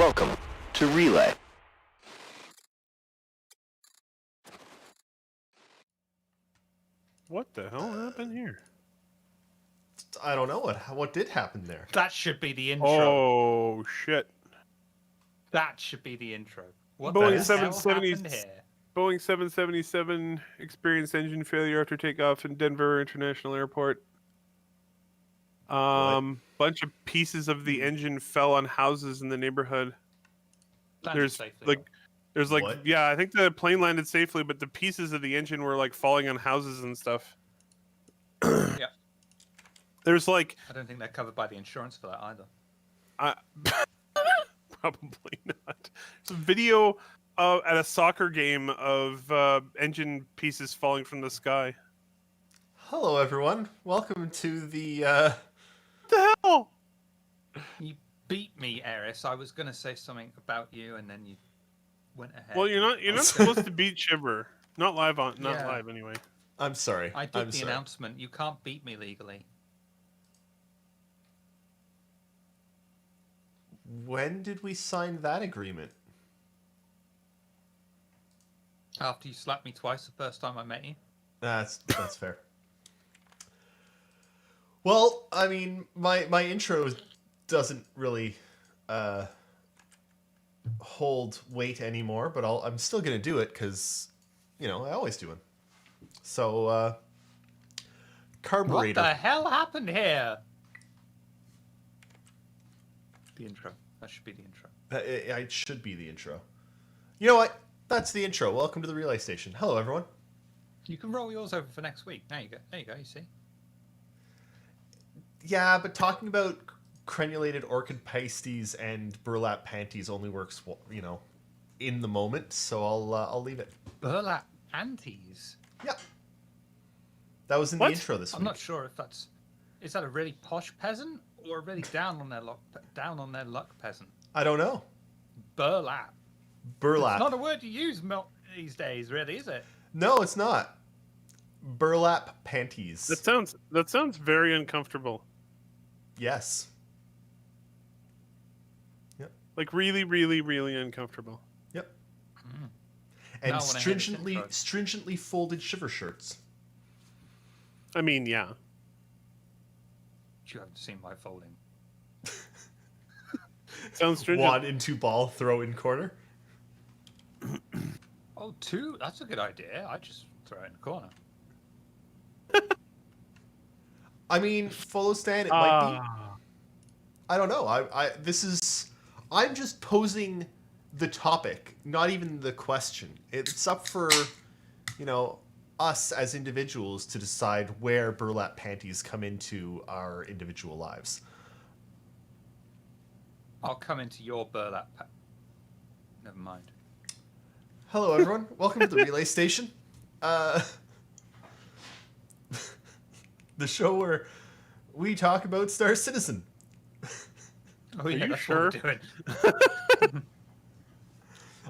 Welcome to Relay. What the hell happened here? I don't know what did happen there. That should be the intro. Oh shit! That should be the intro. What Boeing the hell 770 happened here? Boeing 777 experienced engine failure after takeoff in Denver International Airport. Bunch of pieces of the engine fell on houses in the neighborhood. Landed safely. There's like, What? yeah, I think the plane landed safely, but the pieces of the engine were like falling on houses and stuff. Yeah. There's like, I don't think they're covered by the insurance for that either. probably not. There's a video at a soccer game of engine pieces falling from the sky. Hello, everyone. Welcome to the. What the hell? You beat me, Eris. I was going to say something about you, and then you went ahead. Well, you're not supposed to beat Shiver. Not live Yeah. live anyway. I'm sorry. I did I'm the sorry. announcement. You can't beat me legally. When did we sign that agreement? After you slapped me twice the first time I met you. That's fair. Well, I mean, my intro doesn't really hold weight anymore, but I'm still gonna do it because, I always do it. So, What carburetor. the hell happened here? The intro. That should be the intro. It should be the intro. You know what? That's the intro. Welcome to the relay station. Hello, everyone. You can roll yours over for next week. There you go. There you go. You see. Yeah, but talking about crenulated orchid pasties and burlap panties only works, in the moment. So I'll leave it. Burlap panties. Yeah, that was in What? the intro this week. I'm not sure if is that a really posh peasant or a really down on their luck peasant. I don't know. Burlap. Burlap. It's not a word you use these days, really, is it? No, it's not. Burlap panties. That sounds very uncomfortable. Yes. Like really, really, really uncomfortable. Yep. Mm. And Now I wanna hear this intro. stringently folded shiver shirts. I mean, yeah. You haven't seen my folding. Sounds stringent. Wad into ball, throw in corner. Oh, two? That's a good idea. I just throw it in the corner. I mean, follow stand. It might be. Ah. I don't know. I'm just posing the topic, not even the question. It's up for, us as individuals to decide where burlap panties come into our individual lives. I'll come into your burlap. Never mind. Hello, everyone. Welcome to the relay station. The show where we talk about Star Citizen. Oh, yeah, you that's sure? what we're doing.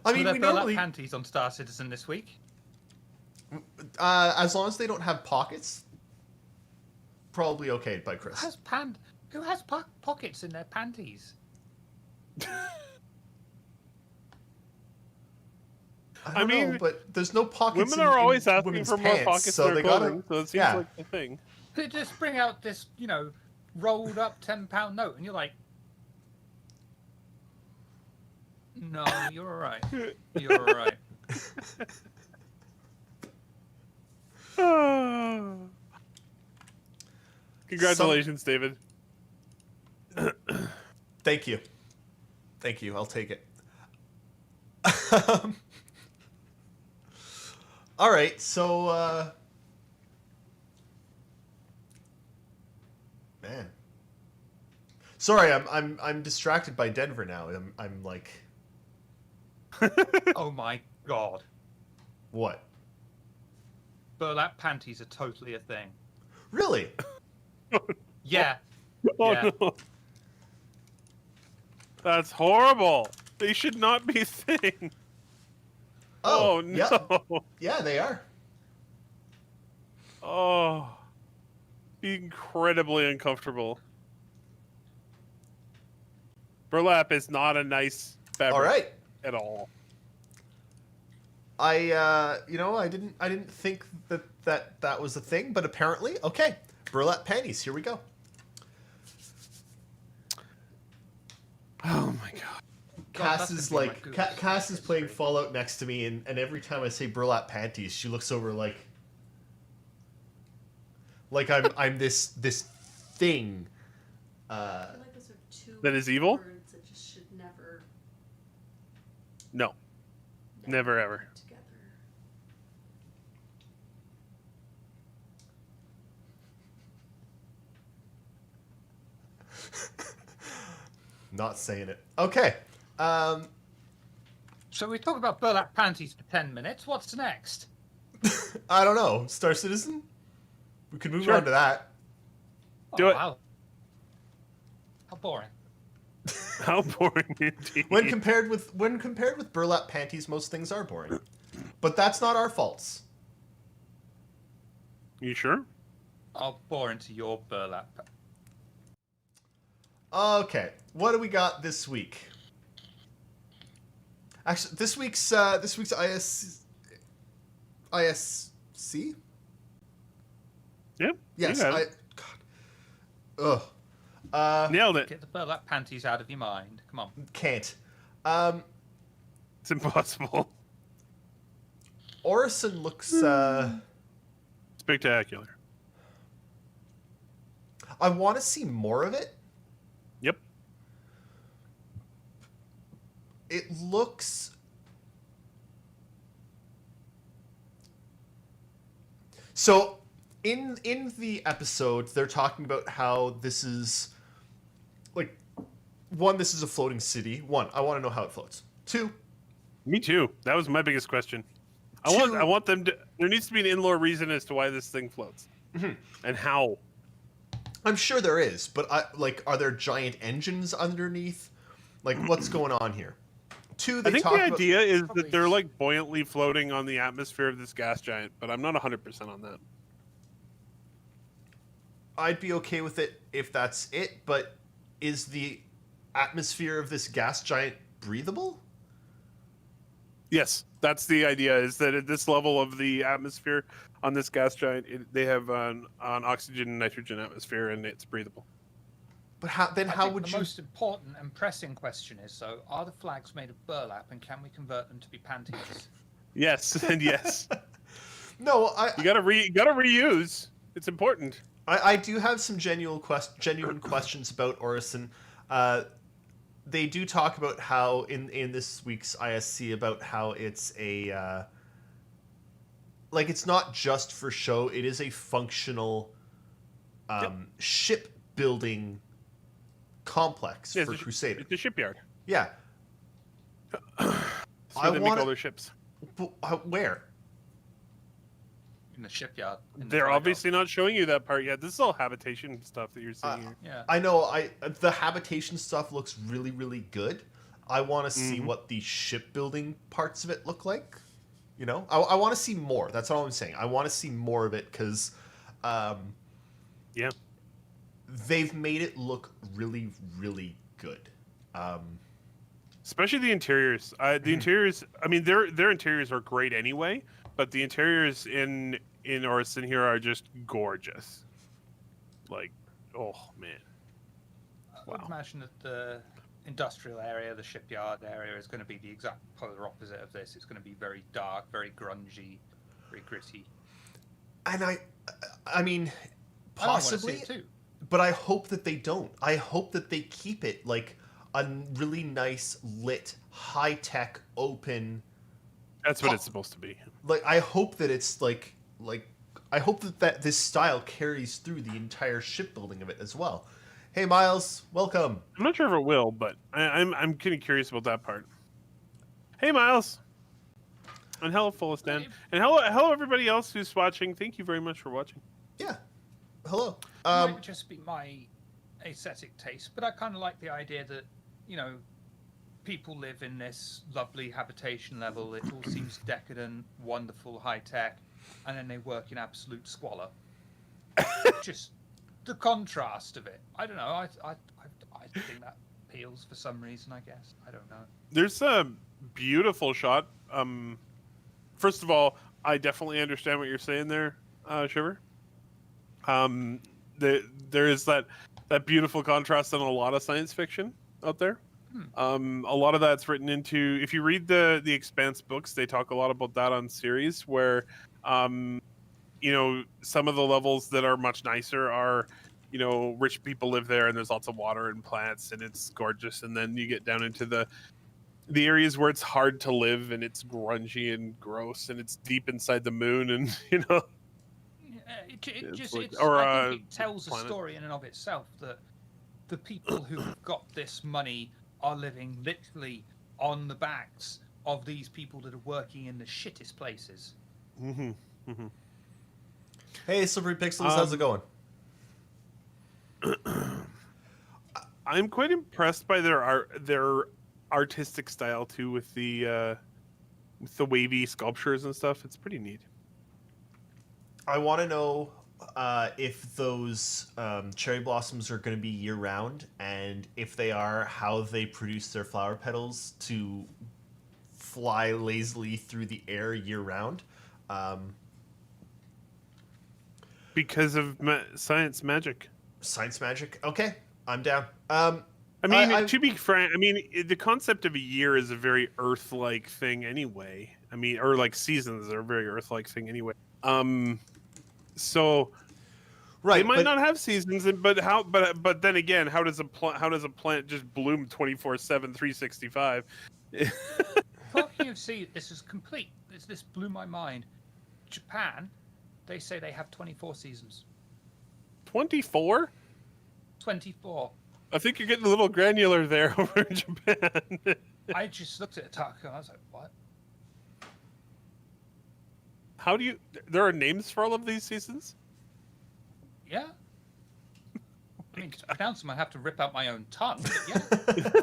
I mean, Were there we burlap normally, panties on Star Citizen this week? as long as they don't have pockets, probably okay by Chris. Who has pockets in their panties? I I mean, know, but there's no pockets. Women are always in asking women's for more pants, pockets so in they their gotta. clothing, so it seems yeah. like the thing. They just bring out this, rolled up £10 note, and you're like, no, you're all right. You're all right. Congratulations, David. Thank you. Thank you. I'll take it. All right. So, man. Sorry, I'm distracted by Denver now. I'm like, Oh my god. what? Burlap panties are totally a thing. Really? Yeah. Oh Yeah. no. That's horrible. They should not be a thing. Oh, yeah. no. Yeah, they are. Oh. Incredibly uncomfortable. Burlap is not a nice fabric All right. at all. I didn't think that was a thing, but apparently, okay. Burlap panties. Here we go. Oh my god. God, Cass that's is gonna be like my Google Cass is playing history. Fallout next to me, and every time I say burlap panties, she looks over like I'm this thing. I feel like those are two That is evil? words that just should never, No. Never ever. come together. Not saying it. Okay. So we talked about burlap panties for 10 minutes. What's next? I don't know. Star Citizen. We could move Sure. on to that. Do it. Wow. How boring. How boring indeed. When compared with burlap panties, most things are boring. But that's not our faults. You sure? I'll bore into your burlap. Okay, what do we got this week? Actually, this week's ISC. Yeah. Yes, you got it. Ugh. Nailed it. Get the burlap panties out of your mind. Come on. Can't. It's impossible. Orison looks. Spectacular. I want to see more of it. Yep. It looks. So, in the episode, they're talking about how this is, like, one, this is a floating city. One, I want to know how it floats. Two, Me too. That was my biggest question. Two- I want them to. There needs to be an in-lore reason as to why this thing floats, and how. I'm sure there is, but are there giant engines underneath? Like, what's going on here? Two, I they think talk the about. idea is Probably- that they're like buoyantly floating on the atmosphere of this gas giant, but I'm not 100% on that. I'd be okay with it if that's it, but is the atmosphere of this gas giant breathable? Yes, that's the idea. Is that at this level of the atmosphere on this gas giant, they have an oxygen and nitrogen atmosphere, and it's breathable. But how I think would the you? most important and pressing question is, so, are the flags made of burlap and can we convert them to be panties? Yes, and yes, No, you gotta reuse. It's important. I do have some genuine questions about Orison. They do talk about how in this week's ISC about how it's a like it's not just for show. It is a functional shipbuilding complex Yeah, for Crusader. It's a shipyard. Yeah. That's I where they make wanna- all their ships. Where? In the shipyard. in the They're dry dock. obviously not showing you that part yet. This is all habitation stuff that you're seeing here. Yeah. I know. The habitation stuff looks really, really good. I want to see Mhm. what the shipbuilding parts of it look like. You know, I want to see more. That's all I'm saying. I want to see more of it because, Yeah. they've made it look really, really good. Especially the interiors. The interiors. I mean, their interiors are great anyway, but the interiors in Orison here are just gorgeous. Like, oh man. I would Wow. imagine that the industrial area, the shipyard area, is going to be the exact polar opposite of this. It's going to be very dark, very grungy, very gritty. And I mean, I wanna see possibly, it too. but I hope that they don't. I hope that they keep it like a really nice, lit, high tech, open. That's what it's supposed to be. Like I hope that it's like I hope that this style carries through the entire shipbuilding of it as well. Hey Miles, welcome. I'm not sure if it will, but I'm kind of curious about that part. Hey Miles. And hello Fullestan. And hello everybody else who's watching. Thank you very much for watching. Yeah. Hello. It might just be my aesthetic taste, but I kind of like the idea that, you know, people live in this lovely habitation level. It all seems decadent, wonderful, high tech, and then they work in absolute squalor. Just the contrast of it. I don't know. I think that appeals for some reason. I guess I don't know. There's a beautiful shot. First of all, I definitely understand what you're saying there, Shiver. There is that beautiful contrast in a lot of science fiction out there. A lot of that's written into. If you read the Expanse books, they talk a lot about that on series where, some of the levels that are much nicer are, rich people live there and there's lots of water and plants and it's gorgeous, and then you get down into the areas where it's hard to live and it's grungy and gross and it's deep inside the moon and I think it tells a planet. story in and of itself that the people who've got this money are living literally on the backs of these people that are working in the shittest places. Hey, Slippery Pixels, how's it going? I'm quite impressed by their artistic style too, with the wavy sculptures and stuff. It's pretty neat. I want to know if those cherry blossoms are going to be year round, and if they are, how they produce their flower petals to fly lazily through the air year round. Because of science magic. Science magic. Okay, I'm down. To be frank, the concept of a year is a very Earth-like thing anyway. Or like seasons are a very Earth-like thing anyway. So Right, they might but not have seasons, but then again, how does a plant just bloom 24/7, 365? Talking of sea, this is complete. This blew my mind. Japan, they say they have 24 seasons. 24? 24. I think you're getting a little granular there over in Japan. I just looked at Otaku and I was like, what? How do you? There are names for all of these seasons? Yeah. To pronounce them, I have to rip out my own tongue. But yeah.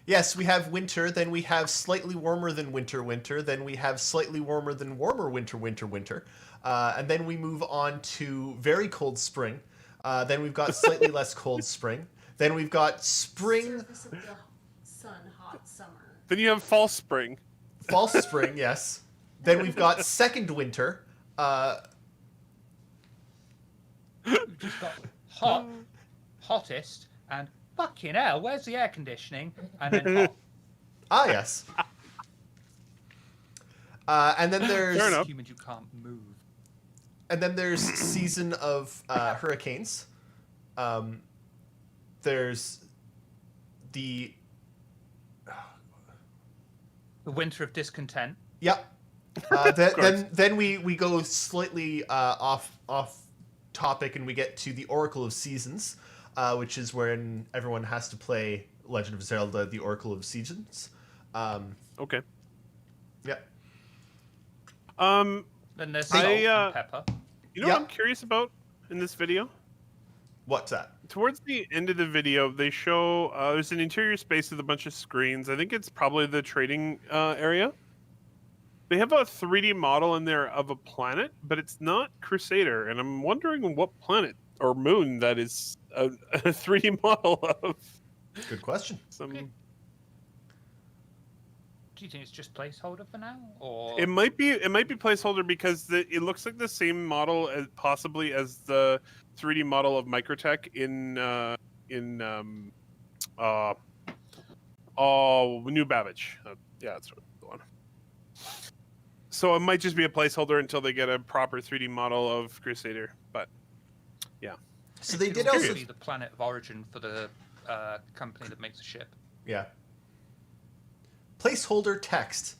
yes, we have winter, then we have slightly warmer than winter, then we have slightly warmer than warmer winter, and then we move on to very cold spring. Then we've got slightly less cold spring. Then we've got spring, Surface of the sun, hot summer. Then you have false spring. false spring, yes. Then we've got second winter. We've just got hot, hottest, and fucking hell, where's the air conditioning? And then hot. Ah, yes. And then there's Fair enough. Humans, you can't move. And then there's season of hurricanes. There's the The winter of discontent. yep. Then we go slightly off topic and we get to the Oracle of Seasons, which is when everyone has to play Legend of Zelda: The Oracle of Seasons. Okay. Yep. Then there's salt and pepper. You know what I'm curious about in this video? What's that? Towards the end of the video, they show there's an interior space with a bunch of screens. I think it's probably the trading area. They have a 3D model in there of a planet, but it's not Crusader, and I'm wondering what planet or moon that is a 3D model of. Good question. Okay. Do you think it's just placeholder for now, or It might be placeholder because it looks like the same model as possibly as the 3D model of Microtech in New Babbage. Yeah, that's the one. So it might just be a placeholder until they get a proper 3D model of Crusader. But yeah, So they it'll did also be the planet of origin for the company that makes the ship? yeah. Placeholder text.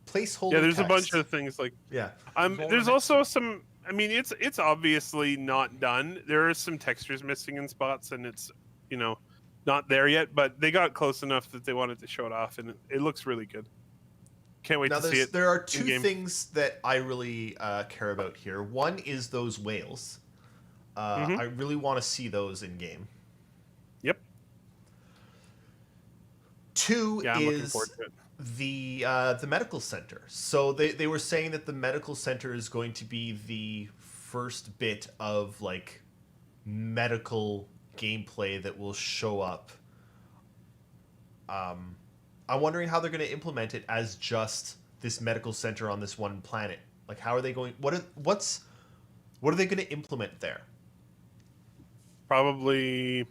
Placeholder. yeah. There's a text. bunch of things like. Yeah. There's also some. It's obviously not done. There are some textures missing in spots, and it's not there yet. But they got close enough that they wanted to show it off, and it looks really good. Can't wait Now to see it. there are two in-game. things that I really care about here. One is those whales. I really want to see those in game. Yep. Two Yeah, I'm looking is forward to it. the medical center. So they were saying that the medical center is going to be the first bit of like medical gameplay that will show up. I'm wondering how they're going to implement it as just this medical center on this one planet. Like, how are they going? What are they going to implement there? Probably.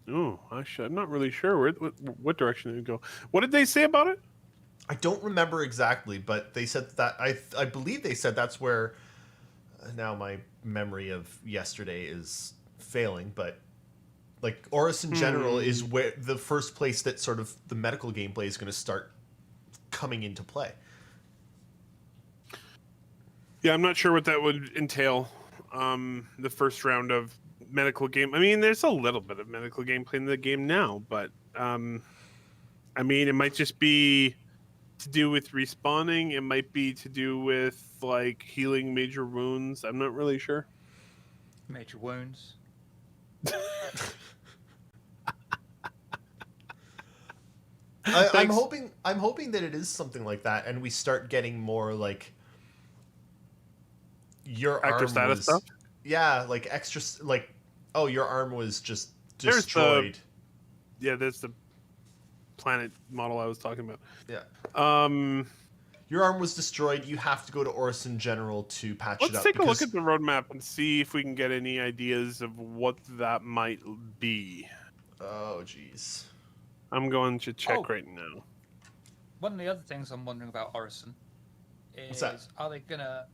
Oh, I'm not really sure what direction they would go. What did they say about it? I don't remember exactly, but they said that I believe they said that's where. Now my memory of yesterday is failing, but like Orison General is where the first place that sort of the medical gameplay is going to start coming into play. Yeah, I'm not sure what that would entail. The first round of medical game. I mean, there's a little bit of medical gameplay in the game now, but I mean, it might just be to do with respawning. It might be to do with like healing major wounds. I'm not really sure. Major wounds. I'm hoping that it is something like that, and we start getting more like your Active arm status was, stuff? Yeah, like extra, like, oh, your arm was just There's destroyed. Yeah, that's the planet model I was talking about. Yeah. Your arm was destroyed. You have to go to Orison General to patch it Let's up. take a look at the roadmap and see if we can get any ideas of what that might be. Oh, jeez. I'm going to check right now. One of the other things I'm wondering about Orison What's is, that? are they going to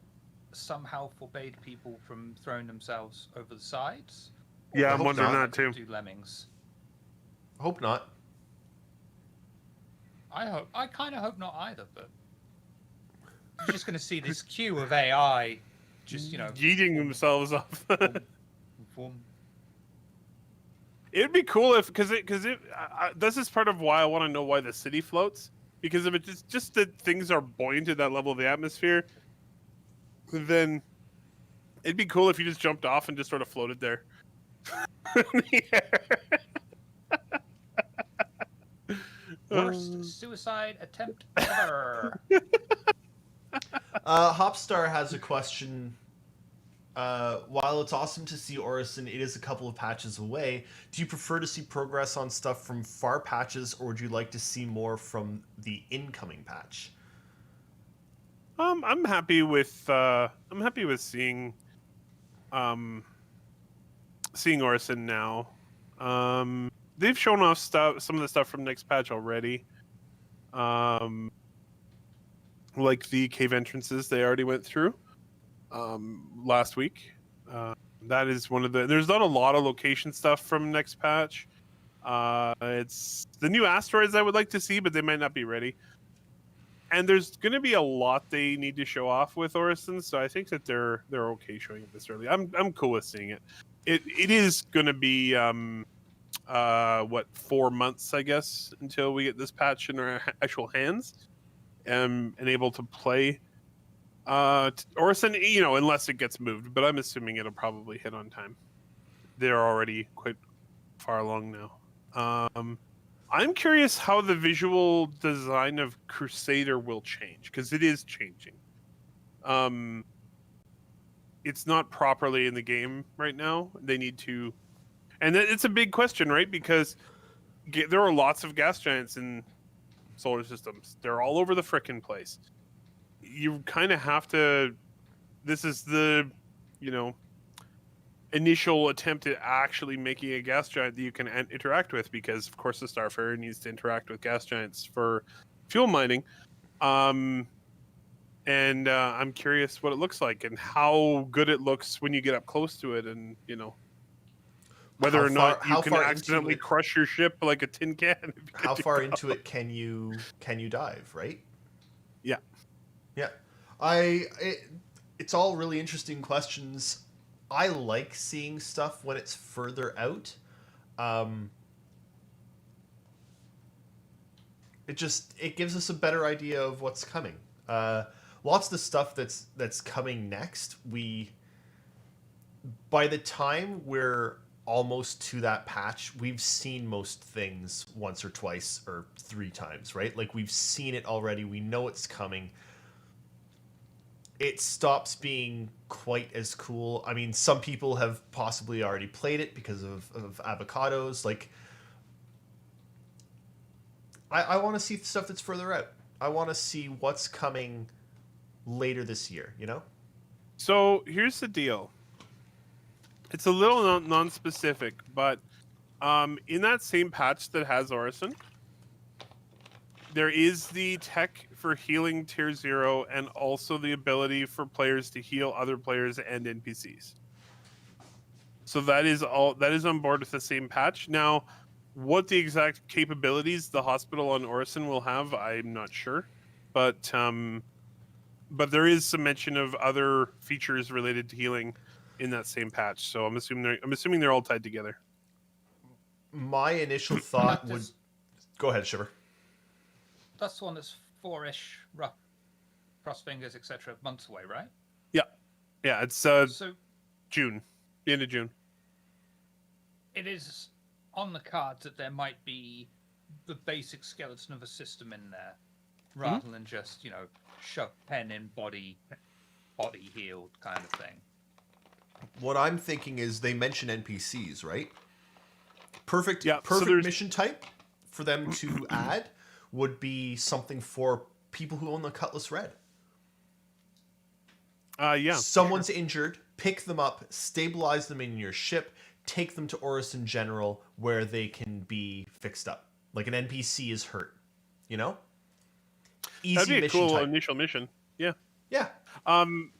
somehow forbade people from throwing themselves over the sides? Or Yeah, will I'm they wondering not. that too. Do lemmings? Hope not. I kind of hope not either, but you're just going to see this queue of AI just, Yeeting themselves off. Boom. It would be cool if, because this is part of why I want to know why the city floats. Because if it's just that things are buoyant at that level of the atmosphere, then it'd be cool if you just jumped off and just sort of floated there. Worst suicide attempt ever. Hopstar has a question. While it's awesome to see Orison, it is a couple of patches away. Do you prefer to see progress on stuff from far patches, or would you like to see more from the incoming patch? I'm happy with seeing seeing Orison now. They've shown off some of the stuff from next patch already. Like the cave entrances they already went through last week. That is one of the. There's not a lot of location stuff from next patch. It's the new asteroids I would like to see, but they might not be ready. And there's going to be a lot they need to show off with Orison, so I think that they're okay showing it this early. I'm cool with seeing it. It is going to be 4 months, I guess, until we get this patch in our actual hands, and able to play Orison, unless it gets moved. But I'm assuming it'll probably hit on time. They're already quite far along now. I'm curious how the visual design of Crusader will change, because it is changing. It's not properly in the game right now. They need to, and it's a big question, right? Because there are lots of gas giants in solar systems. They're all over the frickin' place. You kind of have to. This is the, initial attempt at actually making a gas giant that you can interact with, because of course the Starfarer needs to interact with gas giants for fuel mining. And I'm curious what it looks like and how good it looks when you get up close to it, and whether or not you can accidentally crush your ship like a tin can. How far into it can you dive, right? Yeah. Yeah. It's all really interesting questions. I like seeing stuff when it's further out. It gives us a better idea of what's coming. Lots of the stuff that's coming next, by the time we're almost to that patch, we've seen most things once or twice or 3 times, right? Like, we've seen it already. We know it's coming. it stops being quite as cool. I mean, some people have possibly already played it because of avocados. Like, I want to see stuff that's further out. I want to see what's coming later this year, you know? So here's the deal. It's a little non-specific, but in that same patch that has Orison, there is the tech for healing tier 0 and also the ability for players to heal other players and NPCs. So that is on board with the same patch. Now, what the exact capabilities the hospital on Orison will have, I'm not sure. But there is some mention of other features related to healing in that same patch. So I'm assuming they're all tied together. My initial thought would... Go ahead, Shiver. That's the one that's 4-ish, rough, cross fingers, etc. months away, right? Yeah, it's So June, the end of June. it is on the cards that there might be the basic skeleton of a system in there, rather than just, shove pen in body healed kind of thing. What I'm thinking is they mention NPCs, right? Perfect so mission type for them to add would be something for people who own the Cutlass Red. Yeah. Someone's injured, pick them up, stabilize them in your ship, take them to Orison General where they can be fixed up. Like an NPC is hurt, you know? Easy That'd be a mission cool type. initial mission. Yeah. Yeah.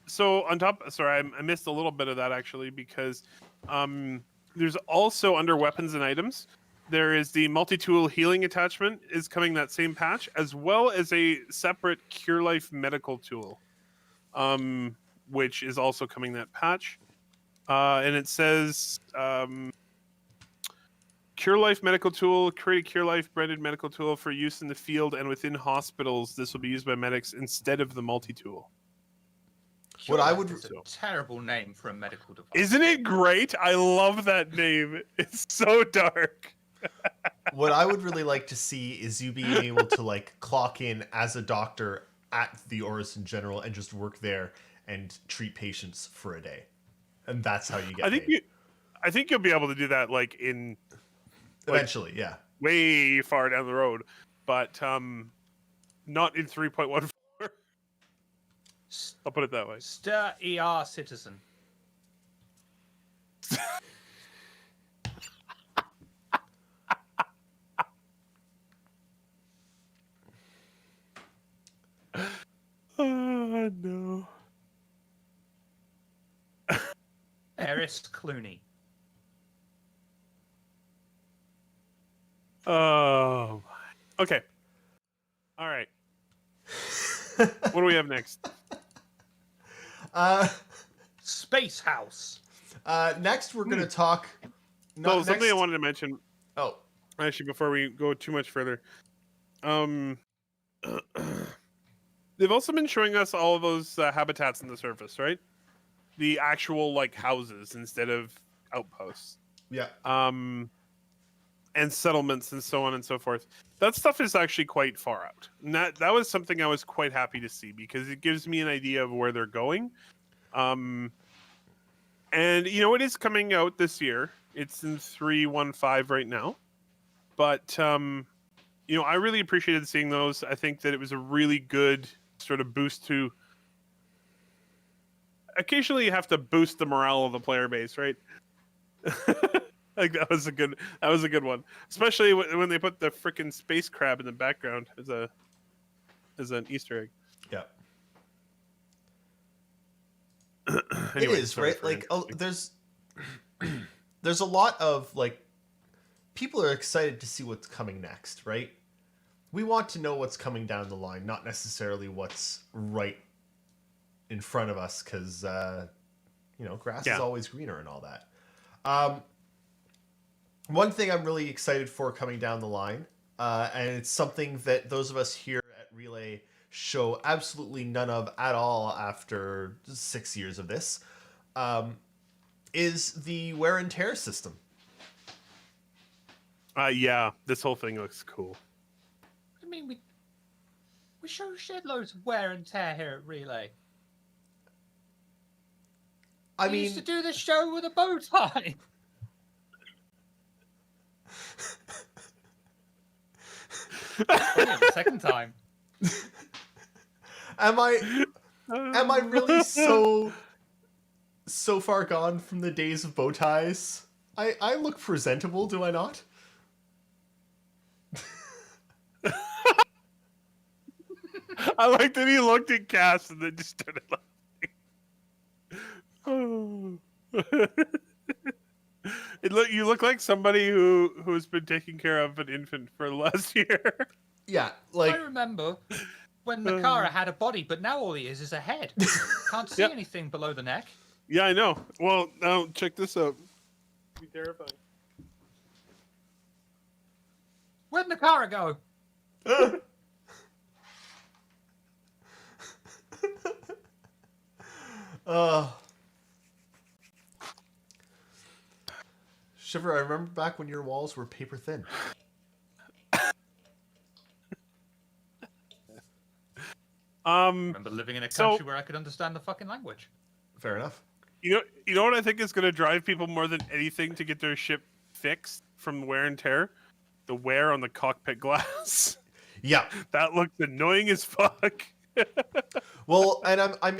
So on top, sorry, I missed a little bit of that actually because there's also under weapons and items, there is the multi-tool healing attachment is coming that same patch, as well as a separate Cure Life medical tool, which is also coming that patch. And it says Cure Life medical tool, create a Cure Life branded medical tool for use in the field and within hospitals. This will be used by medics instead of the multi-tool. What I would... It's a terrible name for a medical device. Isn't it great? I love that name. It's so dark. What I would really like to see is you being able to like clock in as a doctor at the Orison General and just work there and treat patients for a day, and that's how you get paid. I think you'll be able to do that like in Eventually, yeah. way far down the road, but not in 3.14. I'll put it that way. Stir ER citizen. Oh no. Eris Clooney. Oh my. Okay. All right. What do we have next? Space House. Next, we're going to talk... Something I wanted to mention, Oh, actually, before we go too much further. They've also been showing us all of those habitats in the surface, right? The actual, like, houses instead of outposts. yeah. And settlements and so on and so forth. That stuff is actually quite far out. And that was something I was quite happy to see because it gives me an idea of where they're going. And, it is coming out this year. It's in 3.15 right now. But, I really appreciated seeing those. I think that it was a really good sort of boost to... Occasionally you have to boost the morale of the player base, right? Like that was a good one, especially when they put the frickin' space crab in the background as an Easter egg. Yeah. Anyway, it is, sorry right? for Like, interrupting. there's a lot of, like, people are excited to see what's coming next, right? We want to know what's coming down the line, not necessarily what's right in front of us, because, grass is always greener and all that. One thing I'm really excited for coming down the line, and it's something that those of us here at Relay show absolutely none of at all after 6 years of this, is the wear and tear system. Yeah, this whole thing looks cool. I mean, we show shed loads of wear and tear here at Relay. I He used to mean, do the show with a bow tie. Only the second time. am I really so far gone from the days of bow ties? I look presentable, do I not? I like that he looked at Cass and then just started laughing. You look like somebody who's been taking care of an infant for the last year. Yeah, I like remember when Makara had a body, but now all he is a head. Can't see Yep. anything below the neck. Yeah, I know. Well, now check this out. Be terrifying. Where'd Nakara go? Shiver, I remember back when your walls were paper thin. Remember living in a So- country where I could understand the fucking language. Fair enough. You know what I think is going to drive people more than anything to get their ship fixed from wear and tear? The wear on the cockpit glass. Yeah. That looked annoying as fuck. Well, and I'm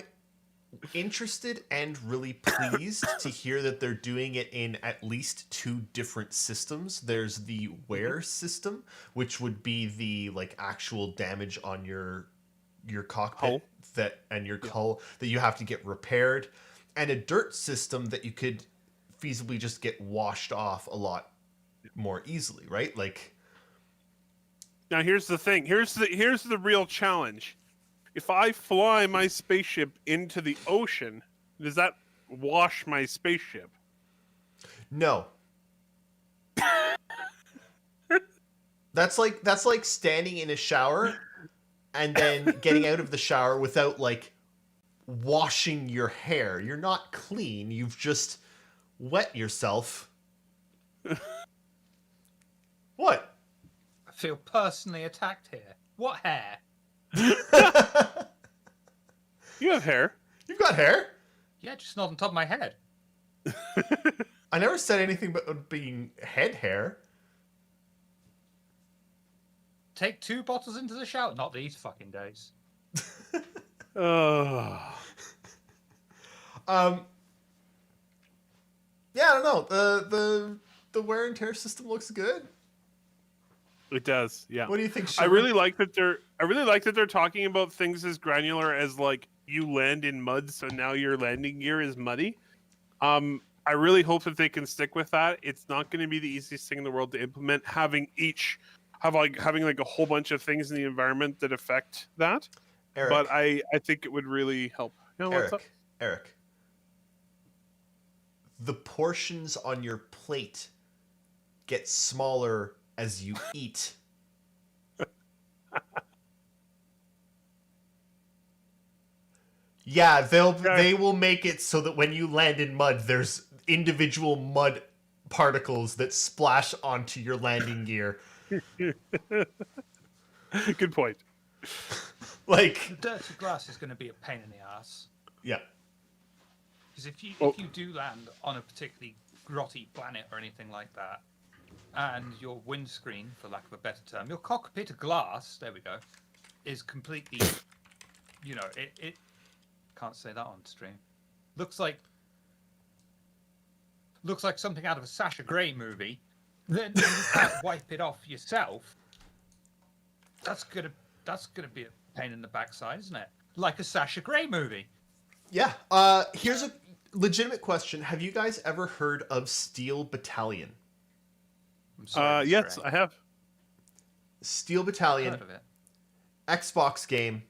interested and really pleased to hear that they're doing it in at least 2 different systems. There's the wear system, which would be the like actual damage on your cockpit Hull. and your hull that you have to get repaired, and a dirt system that you could feasibly just get washed off a lot more easily, right? Like, Now here's the thing. Here's the real challenge. If I fly my spaceship into the ocean, does that wash my spaceship? no. That's like standing in a shower and then getting out of the shower without like washing your hair. You're not clean. You've just wet yourself. What? I feel personally attacked here. What hair? You have hair. You've got hair. Yeah, just not on top of my head. I never said anything about being head hair. Take 2 bottles into the shower. Not these fucking days. Ugh. Yeah, I don't know. The wear and tear system looks good. It does. Yeah. What do you think? I Shiver? really like that they're talking about things as granular as like you land in mud, so now your landing gear is muddy. I really hope that they can stick with that. It's not going to be the easiest thing in the world to implement. Having like a whole bunch of things in the environment that affect that, Eric, but I think it would really help. You know, what's up? Eric. The portions on your plate get smaller as you eat. Yeah, they will make it so that when you land in mud, there's individual mud particles that splash onto your landing gear. Good point. Like, Dirty grass is going to be a pain in the ass. yeah. Because if you Oh. do land on a particularly grotty planet or anything like that, and your windscreen, for lack of a better term, your cockpit of glass, there we go, is completely, it can't say that on stream. Looks like something out of a Sasha Grey movie. Then you can't wipe it off yourself. That's gonna be a pain in the backside, isn't it? Like a Sasha Grey movie. Yeah. Here's a legitimate question. Have you guys ever heard of Steel Battalion? I'm sorry, Mr. Yes, A. I have. Steel I've Battalion, heard of it. Xbox game,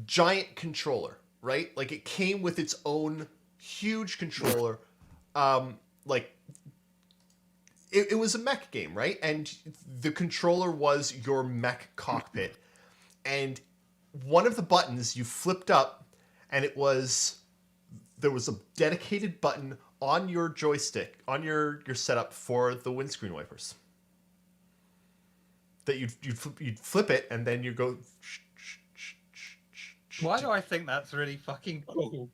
giant controller, right? Like it came with its own huge controller. Like it was a mech game, right? And the controller was your mech cockpit. And one of the buttons you flipped up, and there was a dedicated button on your joystick, on your setup for the windscreen wipers. That you'd flip it, and then you go. Why do I think that's really fucking cool?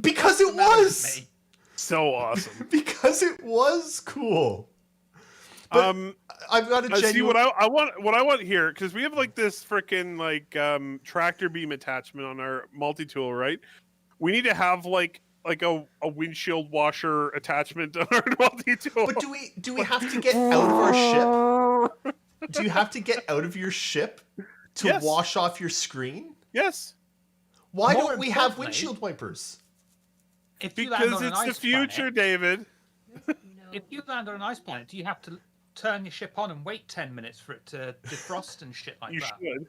Because it What's the matter with was! me? So awesome. Because it was cool. But I've got a See genuine. what I want. What I want here, because we have like this freaking like tractor beam attachment on our multi-tool, right? We need to have like a windshield washer attachment on our multi-tool. But do we have to get out of our ship? Do you have to get out of your ship to Yes. wash off your screen? Yes, Why More don't we have importantly- windshield wipers? If you land because on an it's the ice future, planet, David. No. if you land on an ice planet, do you have to turn your ship on and wait 10 minutes for it to defrost and shit like You that? should.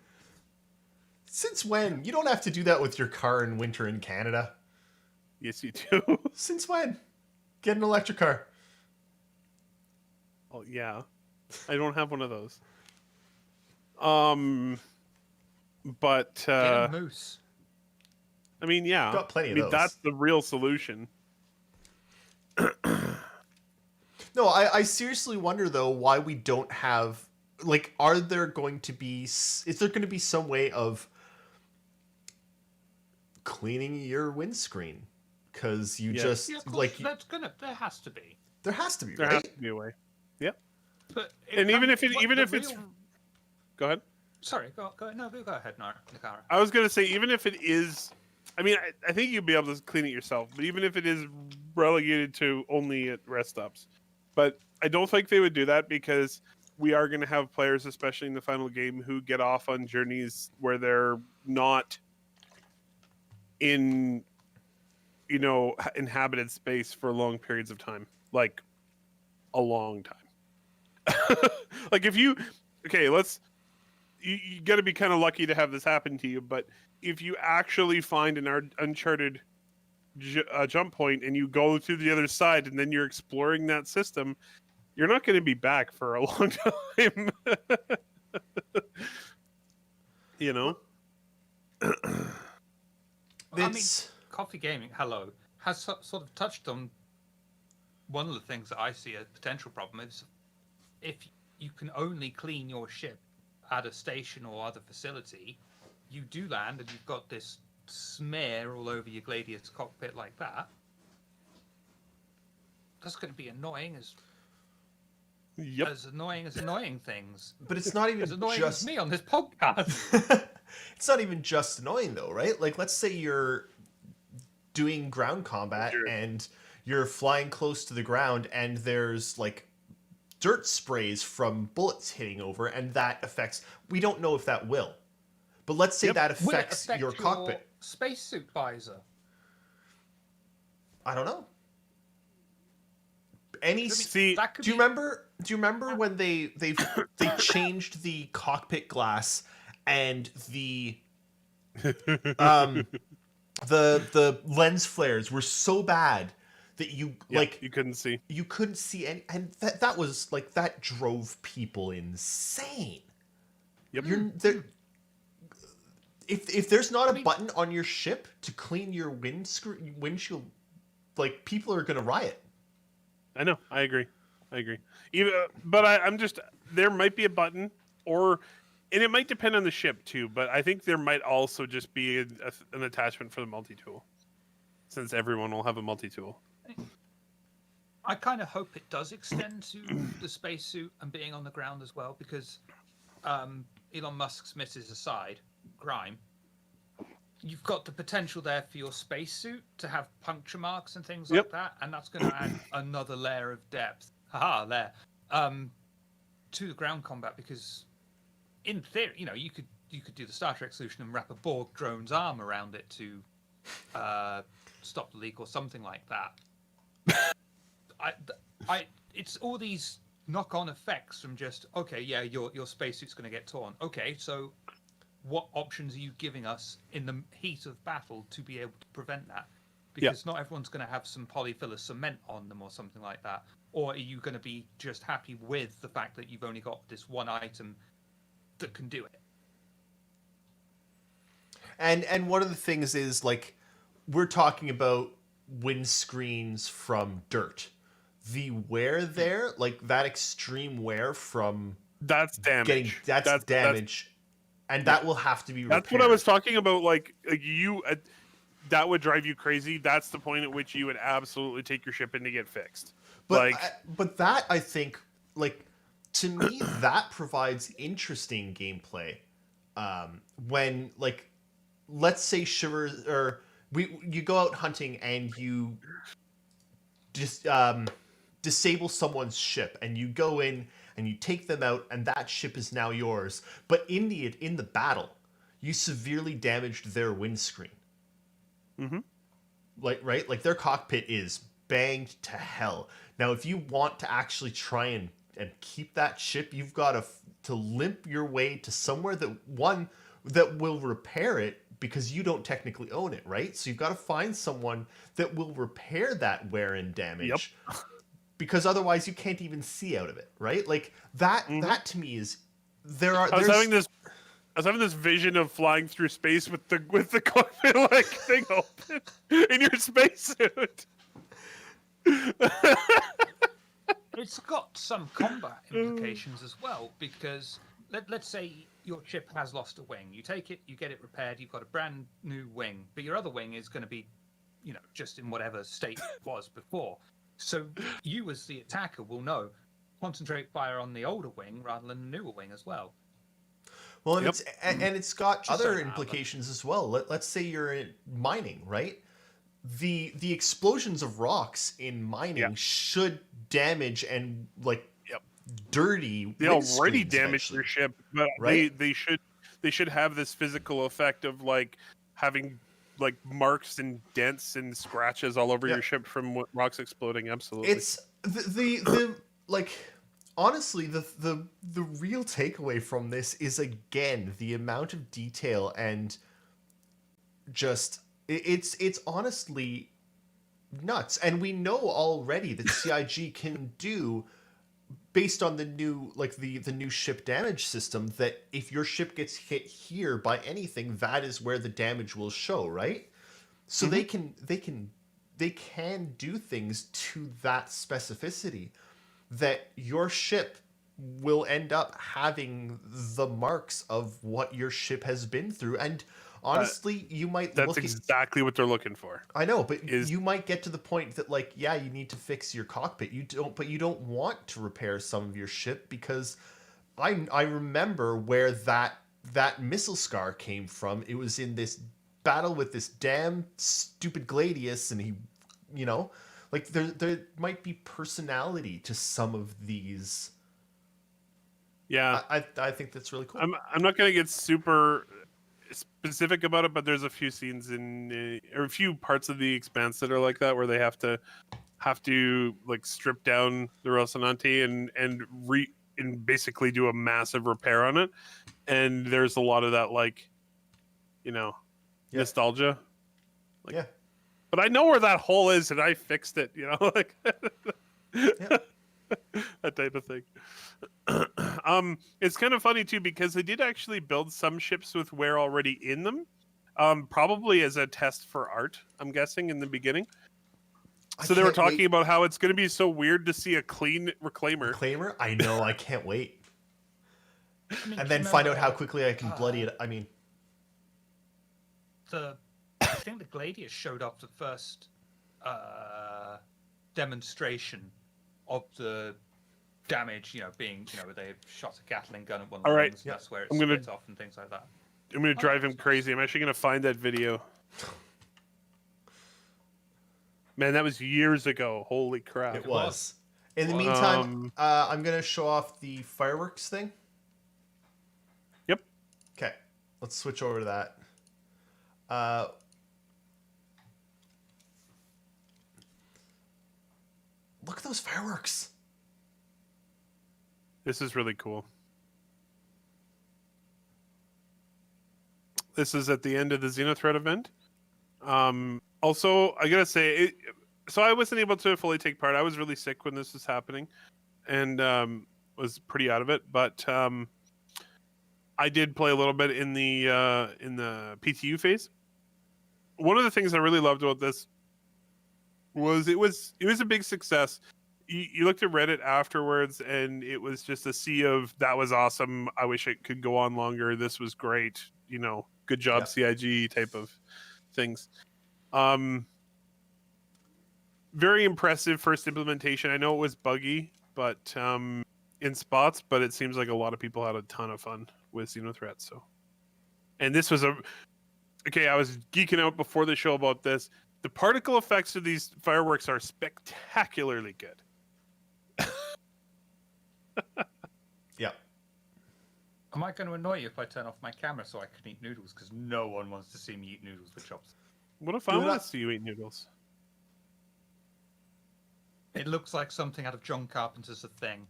Since when? You don't have to do that with your car in winter in Canada. Yes, you do. Since when? Get an electric car. Oh yeah, I don't have one of those. But Get a moose. I mean, yeah, Got plenty I of mean, those. that's the real solution. No, I seriously wonder though why we don't have like is there going to be some way of cleaning your windscreen cuz you Yes. just Yeah, of course, like there has to be. there has to be, There right? has to be a way. But And even comes- if it, what even the if it's, real- go ahead. Sorry, go ahead, Nakara. I was gonna say, even if it is, I mean, I think you'd be able to clean it yourself. But even if it is relegated to only at rest stops, but I don't think they would do that because we are going to have players, especially in the final game, who get off on journeys where they're not in, inhabited space for long periods of time, like a long time. Like if you, you got to be kind of lucky to have this happen to you, but if you actually find an uncharted jump point and you go to the other side and then you're exploring that system, you're not going to be back for a long time. You know? It's Coffee Gaming, hello, has sort of touched on one of the things that I see a potential problem is if you can only clean your ship at a station or other facility, you do land and you've got this smear all over your Gladius cockpit like that. That's going to be annoying as Yep. annoying things. but it's not even As annoying just as me on this podcast. it's not even just annoying though, right? Like let's say you're doing ground combat Sure. and you're flying close to the ground and there's like dirt sprays from bullets hitting over and that affects we don't know if that will. But let's say Yep. that Will it affects affect your cockpit. spacesuit visor? I don't know. Any See, That could do you be- remember when they changed the cockpit glass and the lens flares were so bad that you You couldn't see. you couldn't see any, and that was like that drove people insane. Yep. You're there. If there's not a I mean- button on your ship to clean your windshield, like people are gonna riot. I know. I agree. Even, but I'm just there might be a button, and it might depend on the ship too. But I think there might also just be an attachment for the multi-tool, since everyone will have a multi-tool. I kind of hope it does extend to the spacesuit and being on the ground as well, because Elon Musk's misses aside, Grime, you've got the potential there for your spacesuit to have puncture marks and things Yep. like that, and that's going to add another layer of depth. Haha, there. To the ground combat, because in theory, you could do the Star Trek solution and wrap a Borg drone's arm around it to stop the leak or something like that. It's all these knock-on effects from just your spacesuit's going to get torn. Okay, so what options are you giving us in the heat of battle to be able to prevent that? Because not everyone's going to have some polyfiller cement on them or something like that. Or are you going to be just happy with the fact that you've only got this one item that can do it? And one of the things is like we're talking about windscreens from dirt. The wear there, like that extreme wear from That's damage. that's damage, and that will have to be repaired. That's what I was talking about. Like you, that would drive you crazy. That's the point at which you would absolutely take your ship in to get fixed. But Like- but that, I think, like, to me, that provides interesting gameplay. When, like, let's say Shivers, or you go out hunting and you just disable someone's ship, and you go in and you take them out, and that ship is now yours. But in the battle, you severely damaged their windscreen. Mhm. Like, right? Like, their cockpit is banged to hell. Now, if you want to actually try and keep that ship, you've got to limp your way to somewhere that will repair it, because you don't technically own it, right? So you've got to find someone that will repair that wear and damage. Yep. Because otherwise you can't even see out of it, right? Like, that to me is I was having this vision of flying through space with the cockpit like thing open in your spacesuit. It's got some combat implications as well, because let's say your ship has lost a wing. You take it, you get it repaired, you've got a brand new wing, but your other wing is going to be, just in whatever state it was before. So you, as the attacker, will know, concentrate fire on the older wing rather than the newer wing as well. Well, and Yep. it's got Just other so now, implications as well. Let's say you're in mining, right? The explosions of rocks in mining Yeah. should damage and, like, Yep. dirty. They already windscreens damaged eventually. your ship, but Right? they should have this physical effect of like having like marks and dents and scratches all over Yeah. your ship from rocks exploding. Absolutely. It's the like, honestly, the real takeaway from this is, again, the amount of detail, and just it's honestly nuts. And we know already that CIG can do, based on the new, like, the new ship damage system, that if your ship gets hit here by anything, that is where the damage will show, right? So they can do things to that specificity, that your ship will end up having the marks of what your ship has been through. And honestly, you might That's look at, exactly what they're looking for. I know, but is- you might get to the point that, like, yeah, you need to fix your cockpit. You don't want to repair some of your ship, because I remember where that missile scar came from. It was in this battle with this damn stupid Gladius, and he, like, there might be personality to some of these. Yeah. I think that's really cool. I'm not gonna get super specific about it, but there's a few scenes or a few parts of the Expanse that are like that, where they have to like strip down the Rocinante and basically do a massive repair on it. And there's a lot of that, like, nostalgia. Like, Yeah. But I know where that hole is, and I fixed it. Like that type of thing. It's kind of funny too, because they did actually build some ships with wear already in them, probably as a test for art, I'm guessing, in the beginning. So they were talking about how it's going to be so weird to see a clean Reclaimer. Reclaimer? I know, I can't wait. I mean, And do you then find out remember, how quickly I can bloody it. I mean, I think the Gladius showed off the first demonstration of the damage, being, where they shot a Gatling gun at one of the All right. wings, and that's where it I'm gonna- splits off and things like that. I'm going to drive him crazy. I'm actually going to find that video. Man, that was years ago. Holy crap. it was. In the Well, meantime, I'm going to show off the fireworks thing. Yep. Okay, let's switch over to that. Look at those fireworks. This is really cool. This is at the end of the Xenothreat event. Also, I gotta say, so I wasn't able to fully take part. I was really sick when this was happening, and was pretty out of it. But I did play a little bit in the PTU phase. One of the things I really loved about this was it was a big success. You looked at Reddit afterwards, and it was just a sea of that was awesome. I wish it could go on longer. This was great. Good job, CIG type of things. Very impressive first implementation. I know it was buggy, but in spots, but it seems like a lot of people had a ton of fun with Xenothreat. So, and this was okay. I was geeking out before the show about this. The particle effects of these fireworks are spectacularly good. Yeah. Am I going to annoy you if I turn off my camera so I can eat noodles? Because no one wants to see me eat noodles with chopsticks. What if I Do want that. to see you eat noodles? It looks like something out of John Carpenter's The Thing.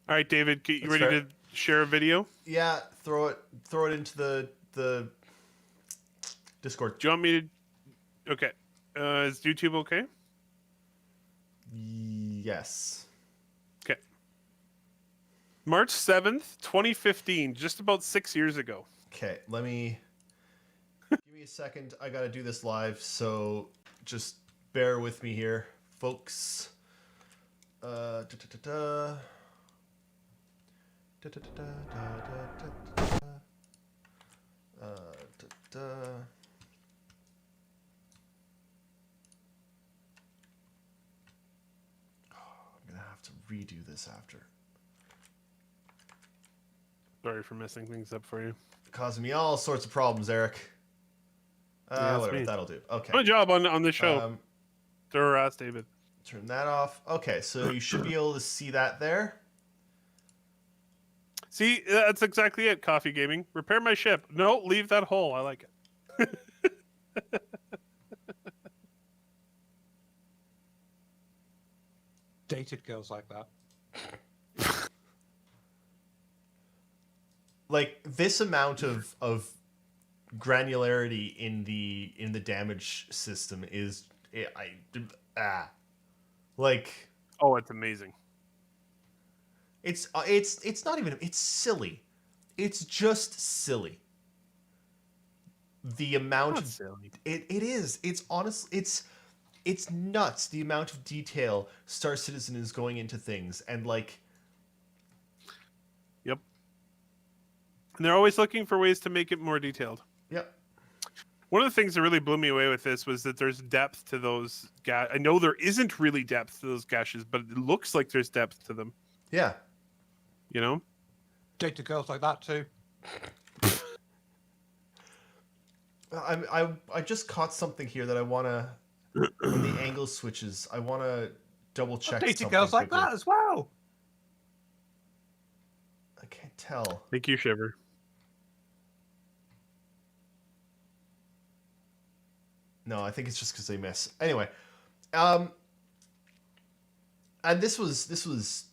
All right, David, you That's ready fair. to share a video? Yeah, throw it into the Discord. Do you want me to? Okay. Is YouTube okay? Yes. Okay. March 7th, 2015, just about 6 years ago. Okay, let me give me a second. I gotta do this live, so just bear with me here, folks. Da, da, da, da. Da, da, da, da, da, da, da. Da, da. Oh, I'm gonna have to redo this after. Sorry for messing things up for you. Causing me all sorts of problems, Eric. Yeah, that's Whatever, me. that'll do. Okay. My job on the show. Um, To harass David. turn that off. Okay, so you should be able to see that there. See, that's exactly it, Coffee Gaming. Repair my ship. No, leave that hole. I like it. Dated girls like that. Like this amount of granularity in the damage system is like Oh, it's amazing. it's not even, it's silly. It's just silly. The amount Not of silly. it is. It's honestly it's nuts the amount of detail Star Citizen is going into things, and like Yep. And they're always looking for ways to make it more detailed. yep. One of the things that really blew me away with this was that there's depth to those I know there isn't really depth to those gashes, but it looks like there's depth to them. Yeah. You know? Dated girls like that too. I just caught something here that I want to, when the angle switches, I want to double check Dated something girls like quickly. that as well. I can't tell. Thank you, Shiver. No, I think it's just because they miss. Anyway, and this was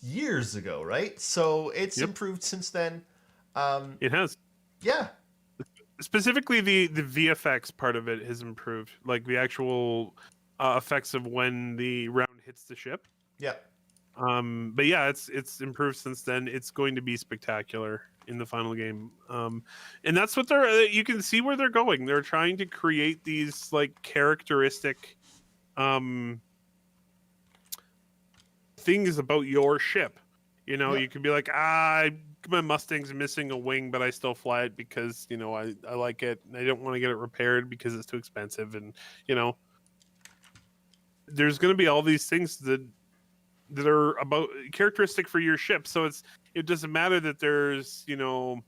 years ago, right? So it's Yep. improved since then. It has. Yeah, Specifically, the VFX part of it has improved. Like the actual effects of when the round hits the ship. yeah, But yeah, it's improved since then. It's going to be spectacular in the final game. And that's what you can see where they're going. They're trying to create these like characteristic things about your ship. You know, Yeah. you can be like, my Mustang's missing a wing, but I still fly it because, you know, I like it. And I don't want to get it repaired because it's too expensive. And, you know, there's going to be all these things that are about characteristic for your ship. So it doesn't matter that there's, you know,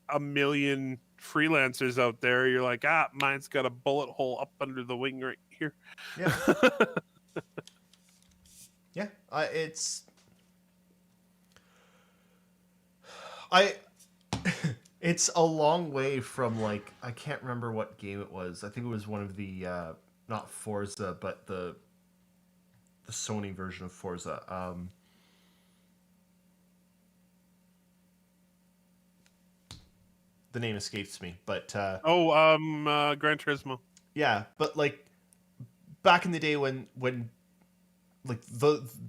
a million freelancers out there. You're like, mine's got a bullet hole up under the wing right here. yeah, yeah. It's it's a long way from, like, I can't remember what game it was. I think it was one of the not Forza, but the Sony version of Forza. The name escapes me, but Gran Turismo. yeah, but like back in the day when like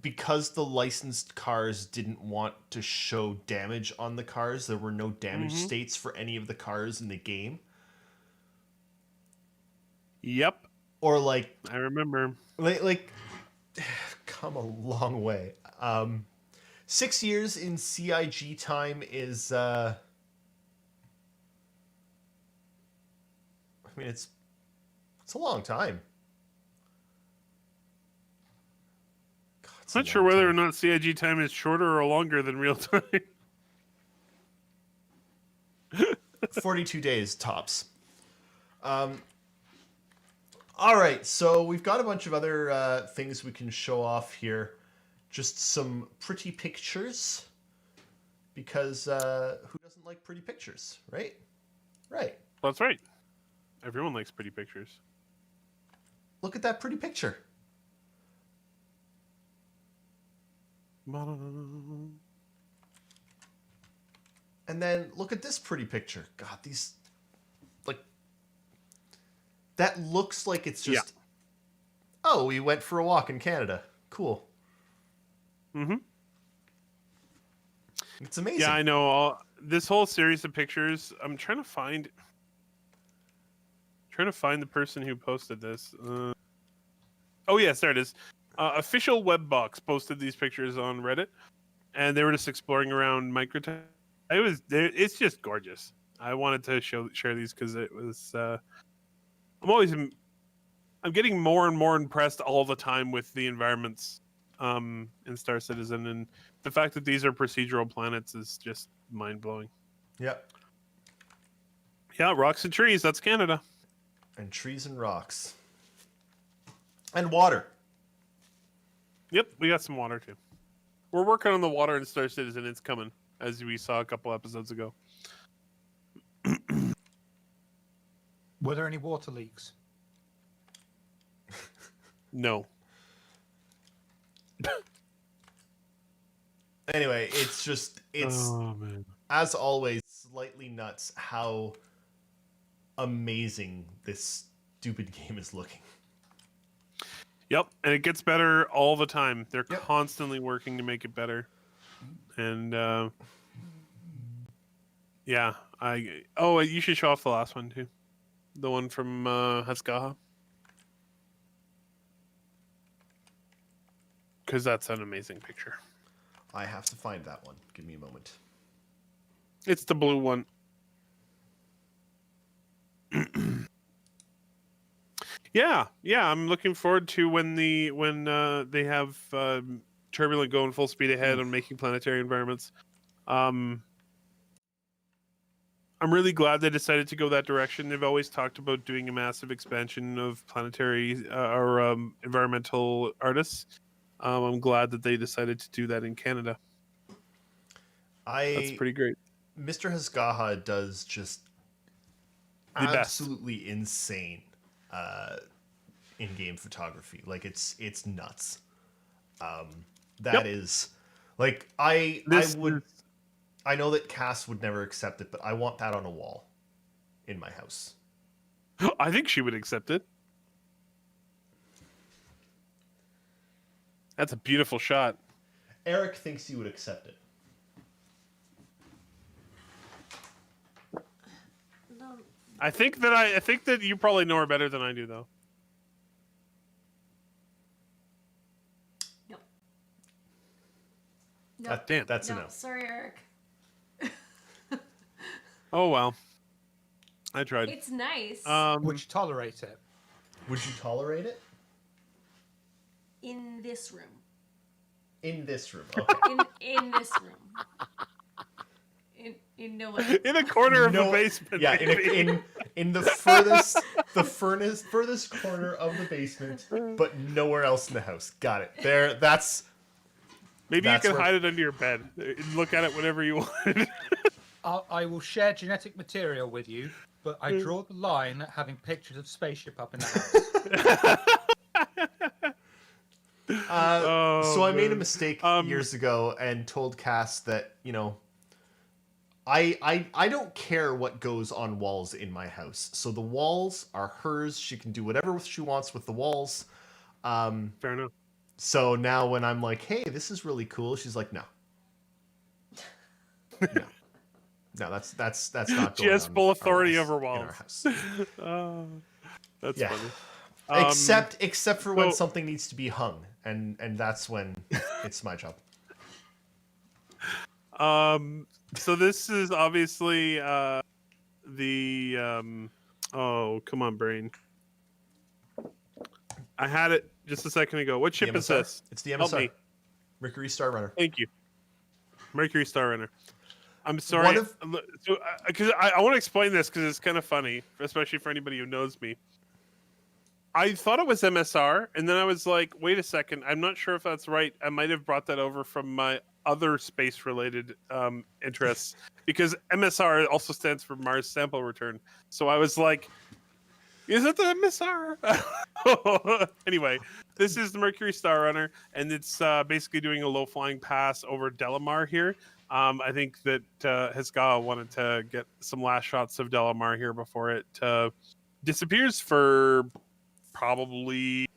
because the licensed cars didn't want to show damage on the cars, there were no damage Mhm. states for any of the cars in the game. Yep, Or like I remember. come a long way. 6 years in CIG time is I mean, It's a long time. God, it's a Not sure long whether or time. not CIG time is shorter or longer than real time. 42 days tops. All right, so we've got a bunch of other things we can show off here. Just some pretty pictures, because who doesn't like pretty pictures, right? Right. That's right. Everyone likes pretty pictures. Look at that pretty picture. And then look at this pretty picture. God, these, like, that looks like it's just, oh, we went for a walk in Canada. Cool. Mm-hmm. It's amazing. Yeah, I know. This whole series of pictures, I'm trying to find the person who posted this. Oh, yes, there it is. Official Webbox posted these pictures on Reddit, and they were just exploring around Microtech. It's just gorgeous. I wanted to share these because it was. I'm getting more and more impressed all the time with the environments in Star Citizen, and the fact that these are procedural planets is just mind blowing. Yep. Yeah, rocks and trees. That's Canada. And trees and rocks. And water. Yep, we got some water too. We're working on the water in Star Citizen. It's coming, as we saw a couple episodes ago. Were there any water leaks? No. Anyway, it's Oh man. as always slightly nuts how amazing this stupid game is looking. Yep, and it gets better all the time. They're Yep. constantly working to make it better. And yeah, you should show off the last one too. The one from Haskaha. Because that's an amazing picture. I have to find that one. Give me a moment. It's the blue one. Yeah, I'm looking forward to when they have Turbulent going full speed ahead on making planetary environments. I'm really glad they decided to go that direction. They've always talked about doing a massive expansion of planetary or environmental artists. I'm glad that they decided to do that in Canada. That's pretty great. Mr. Haskaha does just The best. absolutely insane in-game photography. Like it's nuts. That is like I know that Cass would never accept it, but I want that on a wall in my house. I think she would accept it. That's a beautiful shot. Eric thinks he would accept it. No, I think that you probably know her better than I do, though. no. No, Damn. That's a no. no. Sorry, Eric. Oh well. I tried. It's nice Would you tolerate it? Would you tolerate it? in this room. In this room. Okay. In this room. In no way. In a corner of No- the basement. Yeah, maybe. in the furthest corner of the basement, but nowhere else in the house. Got it. There. That's Maybe you that's can where- hide it under your bed. And look at it whenever you want. I will share genetic material with you, but I draw the line at having pictures of spaceship up in the house. So I made a man. mistake years ago and told Cass that, you know, I don't care what goes on walls in my house. So the walls are hers. She can do whatever she wants with the walls. Fair enough. So now when I'm like, hey, this is really cool, she's like, no. No, that's not going She has on full our authority walls over in our walls. house. That's Yeah. funny. Except for when so- something needs to be hung, and that's when it's my job. So this is obviously the oh, come on, brain. I had it just a second ago. What The ship is MSR? this? It's the Help MSR. me. Mercury Star Runner. Thank you. Mercury Star Runner. I'm sorry. One of- Because I want to explain this because it's kind of funny, especially for anybody who knows me. I thought it was MSR, and then I was like, wait a second. I'm not sure if that's right. I might have brought that over from my other space-related interests because MSR also stands for Mars Sample Return. So I was like, is it the MSR? Anyway, this is the Mercury Star Runner, and it's basically doing a low-flying pass over Delamar here. I think that Hezgawa wanted to get some last shots of Delamar here before it disappears for probably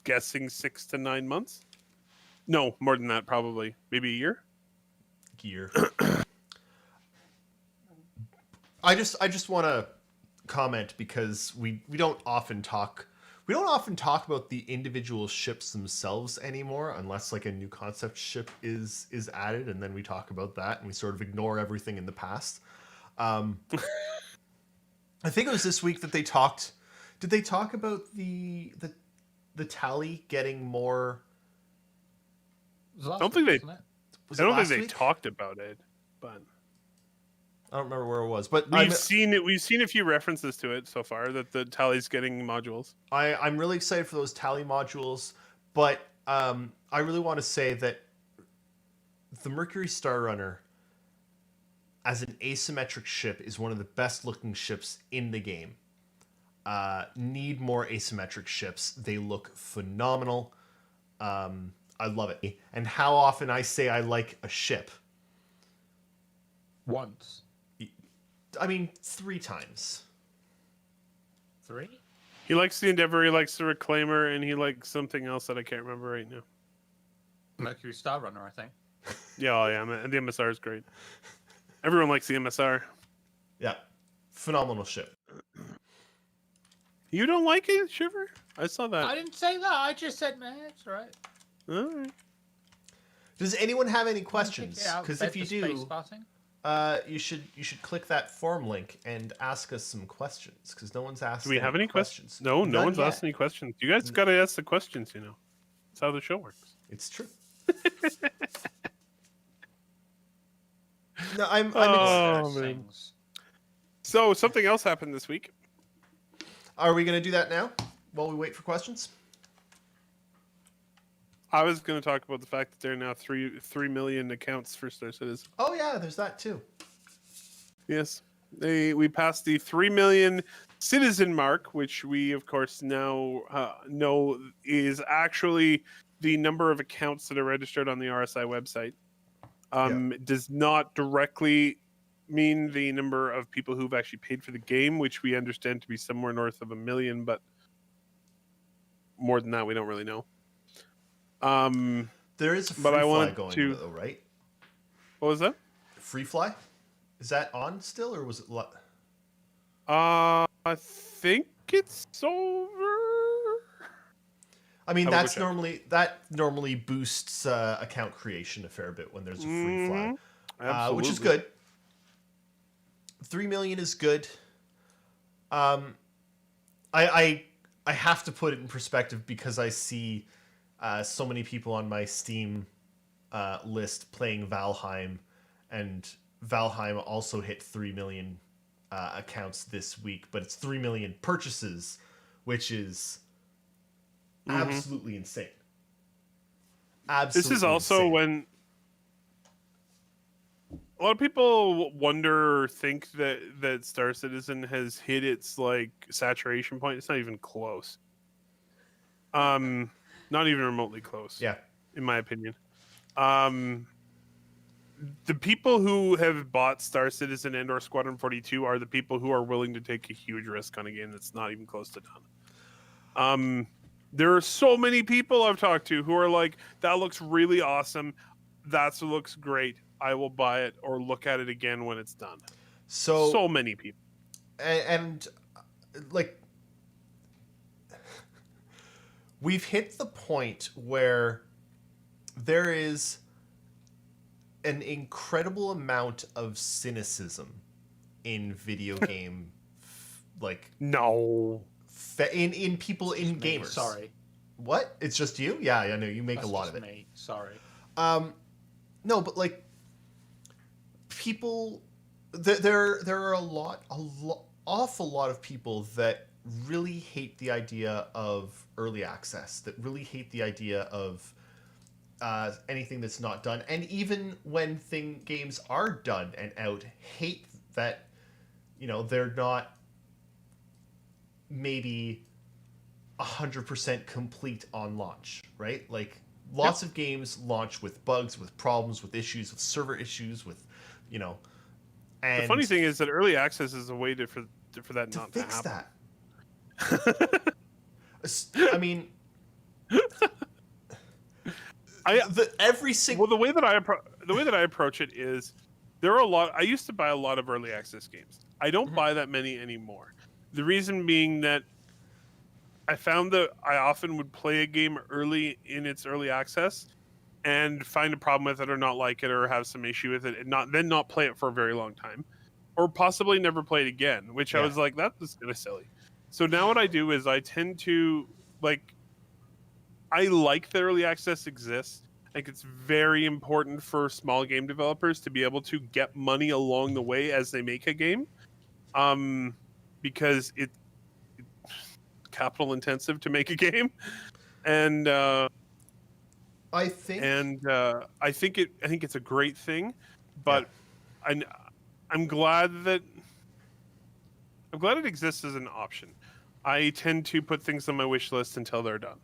guessing 6 to 9 months. No, more than that, probably. Maybe a year. Gear. I just want to comment because we don't often talk about the individual ships themselves anymore unless like a new concept ship is added, and then we talk about that and we sort of ignore everything in the past. I think it was this week that they talked. Did they talk about the tally getting more? I don't think they Was I it don't think last they week? talked about it, but I don't remember where it was, but we've seen a few references to it so far that the tally's getting modules. I'm really excited for those tally modules, but I really want to say that the Mercury Star Runner, as an asymmetric ship, is one of the best looking ships in the game. Need more asymmetric ships. They look phenomenal. I love it. And how often I say I like a ship? Once. I mean, 3 times. 3? He likes the Endeavor, he likes the Reclaimer, and he likes something else that I can't remember right now. Mercury Star Runner, I think. Yeah, oh yeah, man, the MSR is great. Everyone likes the MSR. Yeah. Phenomenal ship. You don't like it, Shiver? I saw I that. didn't say that. I just said, man, it's all right. All right. Does anyone have any Take questions? it out, Because bed if you for space do, farting. you should click that form link and ask us some questions. Because no one's asked. Do we have any questions? No, no None one's yet. asked any questions. You guys got to ask the questions, you know. That's how the show works. It's true. No, I'm Oh, There's man. things. So, something else happened this week. Are we going to do that now while we wait for questions? I was going to talk about the fact that there are now 3 million accounts for Star Citizen. Oh yeah, there's that too. Yes. We passed the 3 million citizen mark, which we, of course, now know is actually the number of accounts that are registered on the RSI website. It does not directly mean the number of people who've actually paid for the game, which we understand to be somewhere north of 1 million, but more than that, we don't really know. There is a free But I fly wanted going to- though, right? What was that? Free fly? Is that on still, or was it? I think it's over. I mean, I will go that's check. normally boosts account creation a fair bit when there's a free fly, Absolutely. which is good. 3 million is good. I have to put it in perspective because I see so many people on my Steam list playing Valheim, and Valheim also hit 3 million accounts this week, but it's 3 million purchases, which is absolutely insane. Absolutely. This is also insane. when a lot of people wonder or think that Star Citizen has hit its like saturation point. It's not even close. Not even remotely close. Yeah. In my opinion. The people who have bought Star Citizen and/or Squadron 42 are the people who are willing to take a huge risk on a game that's not even close to done. There are so many people I've talked to who are like, that looks really awesome. That looks great. I will buy it or look at it again when it's done. So many people. And like, we've hit the point where there is an incredible amount of cynicism in video game like No. in people in Me, gamers. Sorry. What? It's just you? Yeah, I know you make That's a lot just of it. Me. Sorry. No, but like people, there are awful lot of people that really hate the idea of early access. That really hate the idea of anything that's not done, and even when games are done and out, hate that they're not maybe 100% complete on launch, right? Like lots of games launch with bugs, with problems, with issues, with server issues, with and The funny thing is that early access is a way for that to not fix to happen. that. I mean, every single Well, the way that I approach it is there are a lot. I used to buy a lot of early access games. I don't buy that many anymore. The reason being that I found that I often would play a game early in its early access and find a problem with it or not like it or have some issue with it and not play it for a very long time or possibly never play it again, which I was like, that was kind of silly. So now what I do is I tend to I like that early access exists. I think it's very important for small game developers to be able to get money along the way as they make a game, because it's capital intensive to make a game, and I think I think it's a great thing, but I'm glad it exists as an option. I tend to put things on my wish list until they're done.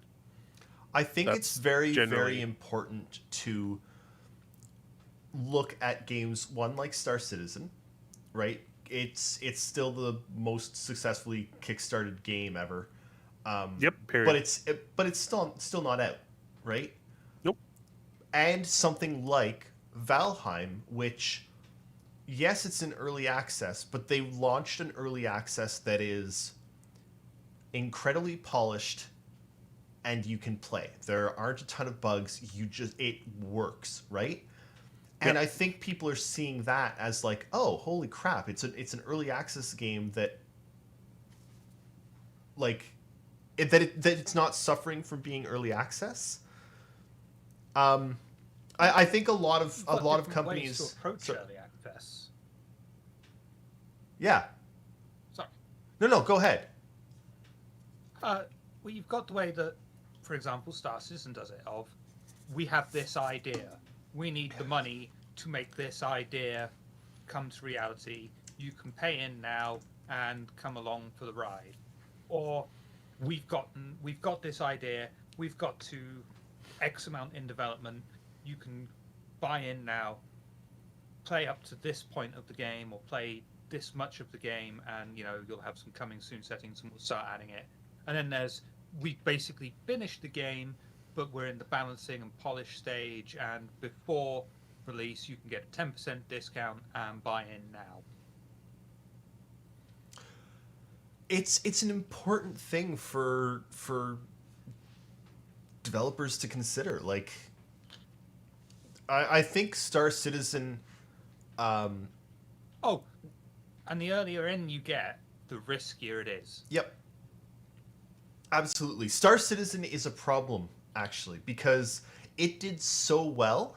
I think it's very, generally very important to look at games, one like Star Citizen, right? It's still the most successfully kickstarted game ever. Period. But it's still not out, right? Nope. And something like Valheim, which, yes, it's in early access, but they launched an early access that is incredibly polished, and you can play. There aren't a ton of bugs. It works, right? And I think people are seeing that as like, oh, holy crap! It's an early access game that that it's not suffering from being early access. I think a lot of companies ways to approach early access. Yeah. Sorry. No, go ahead. Well, you've got the way that, for example, Star Citizen does it. We have this idea. We need the money to make this idea come to reality. You can pay in now and come along for the ride. Or we've got this idea. We've got to X amount in development. You can buy in now, play up to this point of the game, or play this much of the game, and you'll have some coming soon settings, and we'll start adding it. And then we basically finished the game, but we're in the balancing and polish stage, and before release you can get a 10% discount and buy in now. It's an important thing for developers to consider. Like, I think Star Citizen. And the earlier in you get, the riskier it is. Yep. Absolutely. Star Citizen is a problem, actually, because it did so well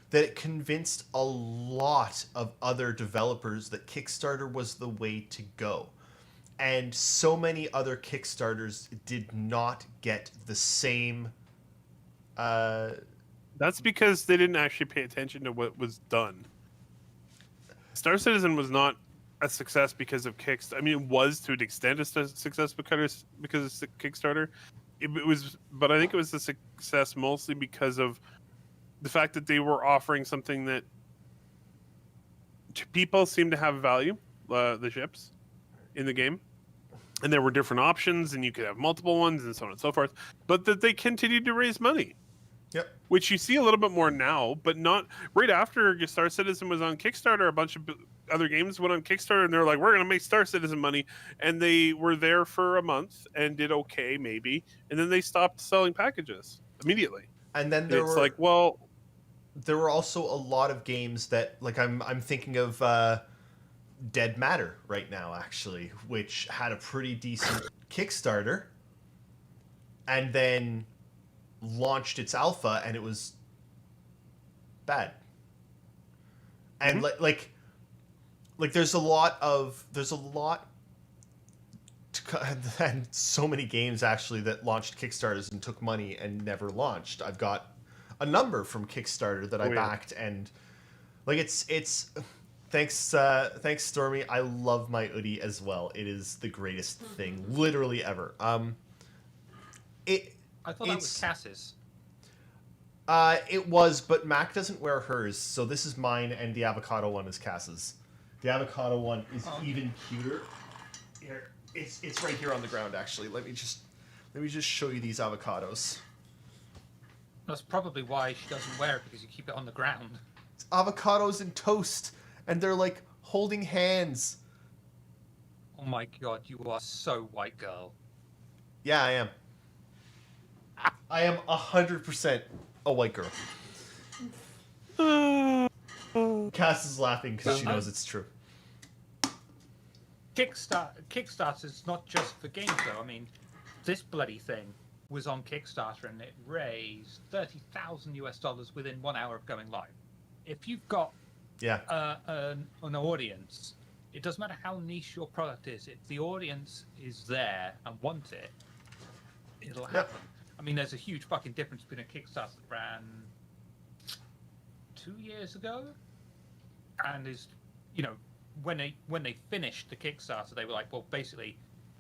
that it convinced a lot of other developers that Kickstarter was the way to go. And so many other Kickstarters did not get the same... That's because they didn't actually pay attention to what was done. Star Citizen was not a success because of Kickstarter. I mean, it was to an extent a success because of Kickstarter. It was, but I think it was a success mostly because of the fact that they were offering something that to people seemed to have value, the ships in the game. And there were different options, and you could have multiple ones, and so on and so forth. But that they continued to raise money. Yep. Which you see a little bit more now, but not right after Star Citizen was on Kickstarter. A bunch of other games went on Kickstarter, and they're like, "We're going to make Star Citizen money," and they were there for a month and did okay, maybe, and then they stopped selling packages immediately. And then There were also a lot of games that, like, I'm thinking of Dead Matter right now, actually, which had a pretty decent Kickstarter, and then launched its alpha, and it was bad. And like there's a lot and so many games actually that launched Kickstarters and took money and never launched. I've got a number from Kickstarter that I backed, and like it's thanks Stormy. I love my Udi as well. It is the greatest thing literally ever. I thought that was Cass's. It was, but Mac doesn't wear hers, so this is mine, and the avocado one is Cass's. The avocado one is even cuter. Here, it's right here on the ground. Actually, let me just show you these avocados. That's probably why she doesn't wear it, because you keep it on the ground. It's avocados and toast, and they're like holding hands. Oh my god, you are so white girl. Yeah, I am. I am 100% a white girl. Cass is laughing because she knows it's true. Kickstarter's not just for games, though. I mean, this bloody thing was on Kickstarter and it raised $30,000 within 1 hour of going live. If you've got an audience, it doesn't matter how niche your product is. If the audience is there and want it, it'll happen. I mean, there's a huge fucking difference between a Kickstarter that ran 2 years ago and is, you know, when they finished the Kickstarter, they were like, well, basically,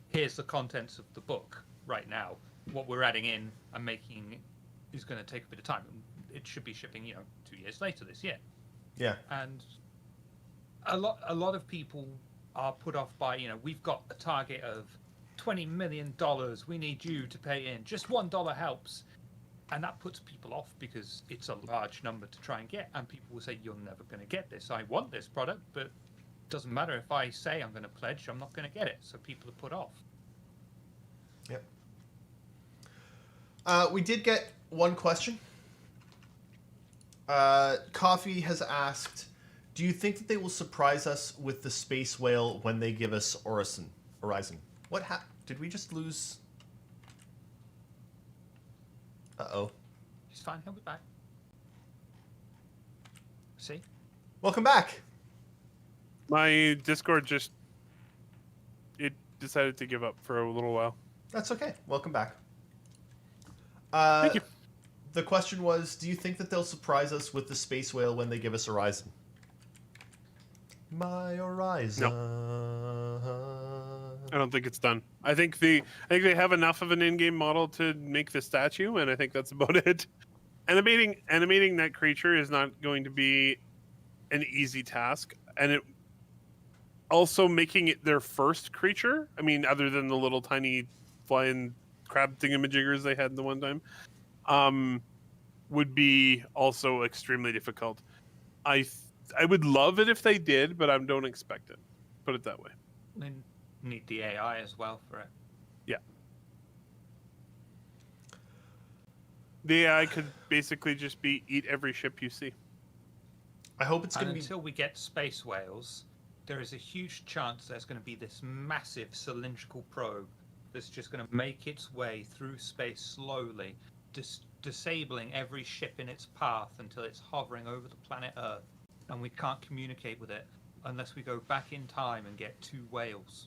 here's the contents of the book right now. What we're adding in and making is going to take a bit of time. It should be shipping, 2 years later this year. Yeah. And a lot of people are put off by, we've got a target of $20 million. We need you to pay in. Just $1 helps. And that puts people off because it's a large number to try and get. And people will say, you're never going to get this. I want this product, but it doesn't matter if I say I'm going to pledge, I'm not going to get it. So people are put off. Yep. We did get one question. Coffee has asked, do you think that they will surprise us with the space whale when they give us Horizon? What happened? Did we just lose? Uh-oh. He's fine. He'll be back. See? Welcome back. My Discord it decided to give up for a little while. That's okay. Welcome back. Thank you. The question was, do you think that they'll surprise us with the space whale when they give us Horizon? My Horizon. I don't think it's done. I think they have enough of an in-game model to make the statue, and I think that's about it. Animating that creature is not going to be an easy task, and it also making it their first creature. I mean, other than the little tiny flying crab thingamajiggers they had the one time, would be also extremely difficult. I would love it if they did, but I don't expect it. Put it that way. They need the AI as well for it. Yeah. The AI could basically just be eat every ship you see. I hope it's going to be... Until we get space whales, there is a huge chance there's going to be this massive cylindrical probe that's just going to make its way through space slowly, disabling every ship in its path until it's hovering over the planet Earth, and we can't communicate with it unless we go back in time and get 2 whales.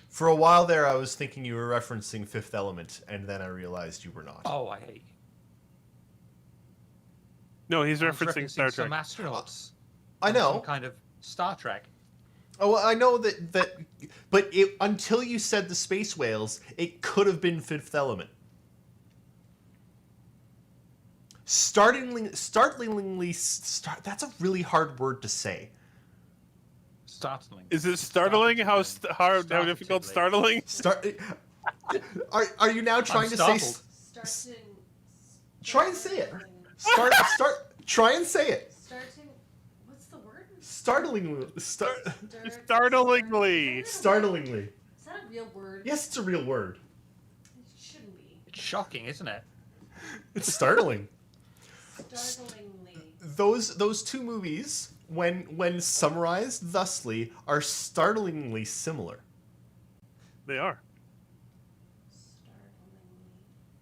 For a while there, I was thinking you were referencing Fifth Element, and then I realized you were not. Oh, I hate you. No, he's I was referencing Star some Trek. astronauts. I on know. Some kind of Star Trek. Oh, well, I know that, but until you said the space whales, it could have been Fifth Element. Startlingly, that's a really hard word to say. Startling. Is it startling how difficult startling? Are you now trying to say? Startled. Try and say it. Try and say it. What's the word? Startlingly. Startlingly. Startlingly. Is that a a real word. Yes, it's a real word. It shouldn't be. It's shocking, isn't it? It's startling. Startlingly. Those two movies, when summarized thusly, are startlingly similar. They are.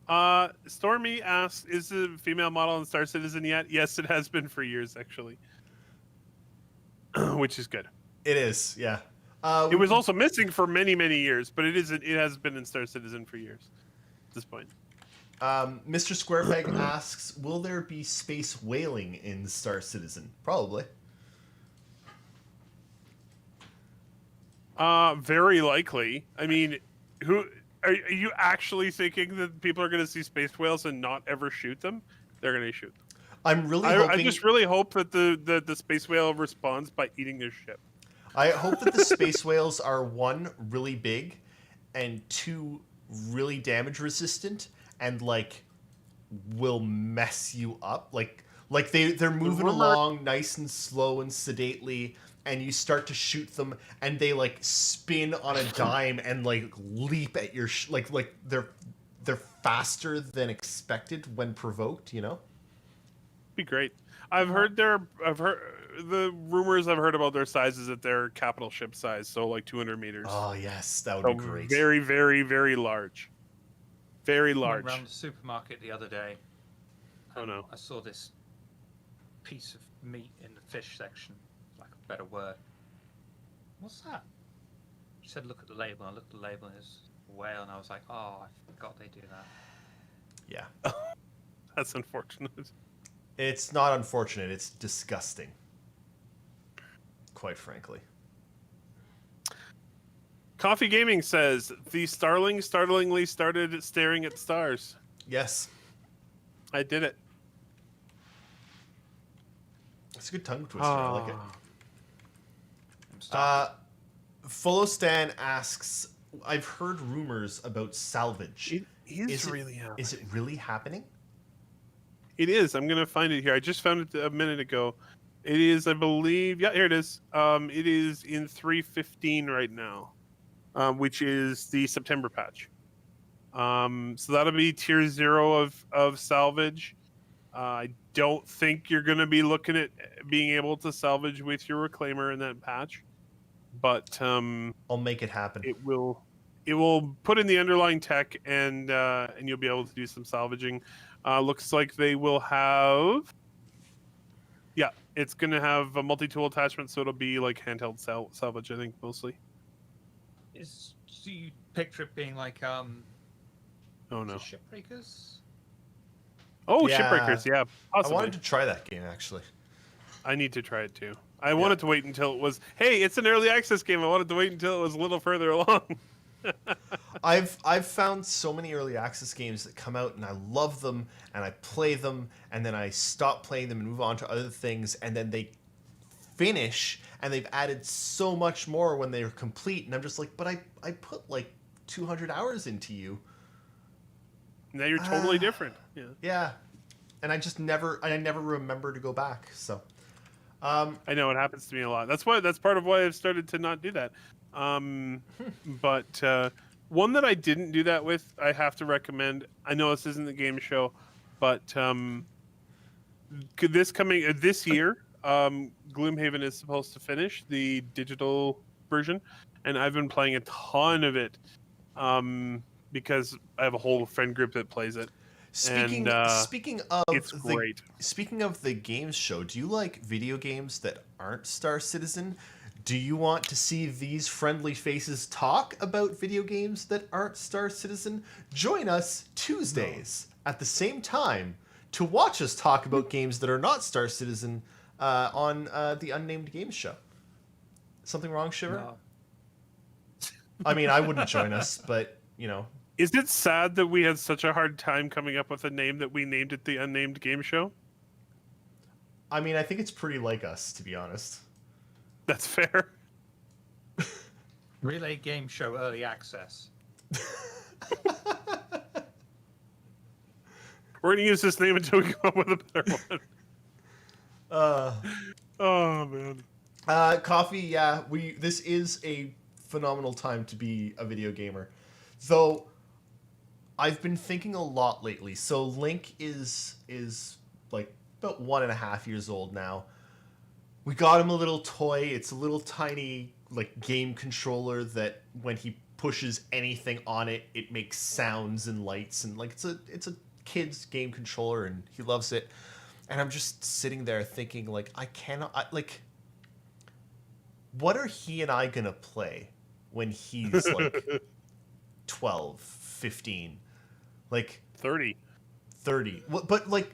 Startlingly. Stormy asks, "Is the female model in Star Citizen yet?" Yes, it has been for years, actually, which is good. It is, yeah. It was also missing for many, many years, but it isn't. It has been in Star Citizen for years. At this point, Mr. Squarepeg asks, "Will there be space whaling in Star Citizen?" Probably. very likely. I mean, who are you actually thinking that people are going to see space whales and not ever shoot them? They're going to shoot them. I'm really I hoping. just really hope that the space whale responds by eating their ship. I hope that the space whales are one, really big, and two, really damage resistant, and like will mess you up. Like they're moving along nice and slow and sedately, and you start to shoot them, and they like spin on a dime and like leap at your like they're faster than expected when provoked. You know. Be great. I've heard the rumors I've heard about their sizes that they're capital ship size, so like 200 meters. Oh yes, that would So be great. very, very, very large. Very I went large. around the supermarket the other day. Oh, and no. I saw this piece of meat in the fish section, like a better word. What's that? She said, "Look at the label." And I looked at the label, and it's a whale, and I was like, "Oh, I forgot they do that." Yeah. That's unfortunate. It's not unfortunate. It's disgusting. Quite frankly. Coffee Gaming says the starling startlingly started staring at stars. Yes. I did it. It's a good tongue twister. I like it. I'm starting. Fullostan asks, "I've heard rumors about salvage. It is it really happening. Is it really happening?" It is. I'm gonna find it here. I just found it a minute ago. It is, I believe. Yeah, here it is. It is in 3.15 right now, which is the September patch. So that'll be tier 0 of salvage. I don't think you're gonna be looking at being able to salvage with your reclaimer in that patch, but I'll make it happen. it will put in the underlying tech, and you'll be able to do some salvaging. Looks like they will have. Yeah, it's going to have a multi-tool attachment, so it'll be like handheld salvage, I think, mostly. So you picture it being like Oh, no. Shipbreakers? Oh, Yeah. Shipbreakers, yeah, I possibly. wanted to try that game, actually. I need to try it, too. I wanted to wait until it was, hey, it's an early access game. I wanted to wait until it was a little further along. I've found so many early access games that come out, and I love them, and I play them, and then I stop playing them and move on to other things, and then they finish, and they've added so much more when they're complete, and I'm just like, but I put like 200 hours into you. Now you're totally different. Yeah. Yeah, and I never remember to go back. So, I know it happens to me a lot. That's part of why I've started to not do that. But one that I didn't do that with, I have to recommend. I know this isn't the game show, but this year, Gloomhaven is supposed to finish the digital version, and I've been playing a ton of it because I have a whole friend group that plays it. speaking of It's great. Speaking of the games show, do you like video games that aren't Star Citizen? Do you want to see these friendly faces talk about video games that aren't Star Citizen? Join us Tuesdays at the same time to watch us talk about games that are not Star Citizen on the Unnamed Games Show. Something wrong, Shiver? No. I mean, I wouldn't join us, but, you know. Is it sad that we had such a hard time coming up with a name that we named it the Unnamed Game Show? I mean, I think it's pretty like us, to be honest. That's fair. Relay Game Show Early Access. We're going to use this name until we come up with a better one. Oh, man. Coffee, yeah, this is a phenomenal time to be a video gamer. Though I've been thinking a lot lately. So Link is like about 1.5 years old now. We got him a little toy. It's a little tiny like game controller that when he pushes anything on it, it makes sounds and lights, and like it's a kid's game controller, and he loves it. And I'm just sitting there thinking like what are he and I gonna play when he's like 12, 15, like 30. 30? But like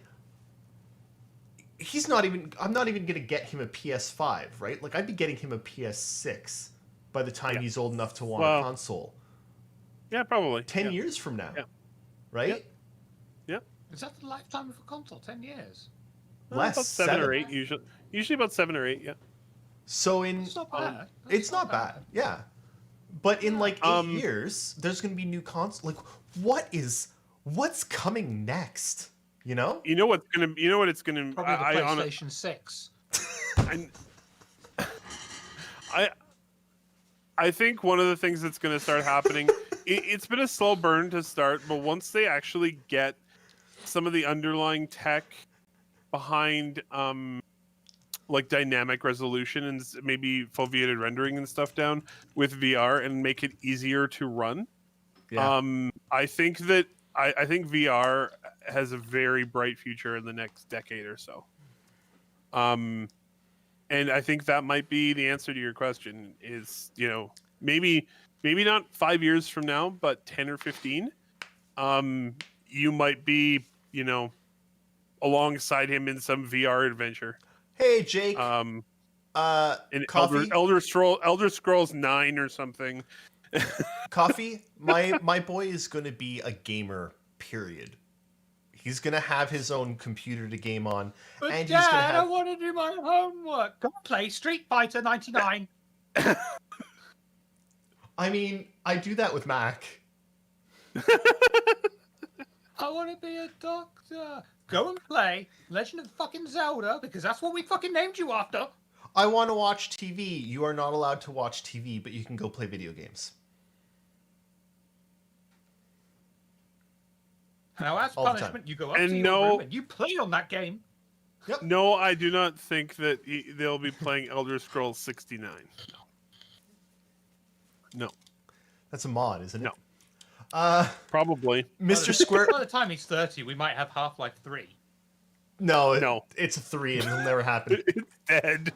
I'm not even gonna get him a PS5, right? Like I'd be getting him a PS6 by the time Yeah. he's old enough to want Well, a console. Yeah, probably. 10 yeah. years from now, Yeah. right? Yeah. Is that the lifetime of a console? 10 years. Less, about 7 or 7. 8 usually. Usually about 7 or 8. Yeah. So in It's not bad. it's not bad, yeah. But in like 8 years, there's gonna be new console. Like, what's coming next? You know? You know what it's gonna. Probably the I PlayStation 6. I think one of the things that's going to start happening, it's been a slow burn to start, but once they actually get some of the underlying tech behind, like dynamic resolution and maybe foveated rendering and stuff down with VR and make it easier to run, I think VR has a very bright future in the next decade or so. And I think that might be the answer to your question is, maybe not 5 years from now, but 10 or 15, you might be, alongside him in some VR adventure. Hey, Jake. In Coffee. Elder Scrolls 9 or something. Coffee. My boy is going to be a gamer. Period. He's going to have his own computer to game on, But and Dad, he's going to I have. want to do my homework. Go play Street Fighter 99. I mean, I do that with Mac. I want to be a doctor. Go and play Legend of fucking Zelda, because that's what we fucking named you after. I want to watch TV. You are not allowed to watch TV, but you can go play video games. Now, as All the time. punishment, you go up And to your no- room and you play on that game. No, I do not think that they'll be playing Elder Scrolls 69. No. That's a mod, isn't it? No. Probably. Mr. Square. By the time he's 30, we might have Half-Life 3. No, it's a 3 and it'll never happen. It's dead.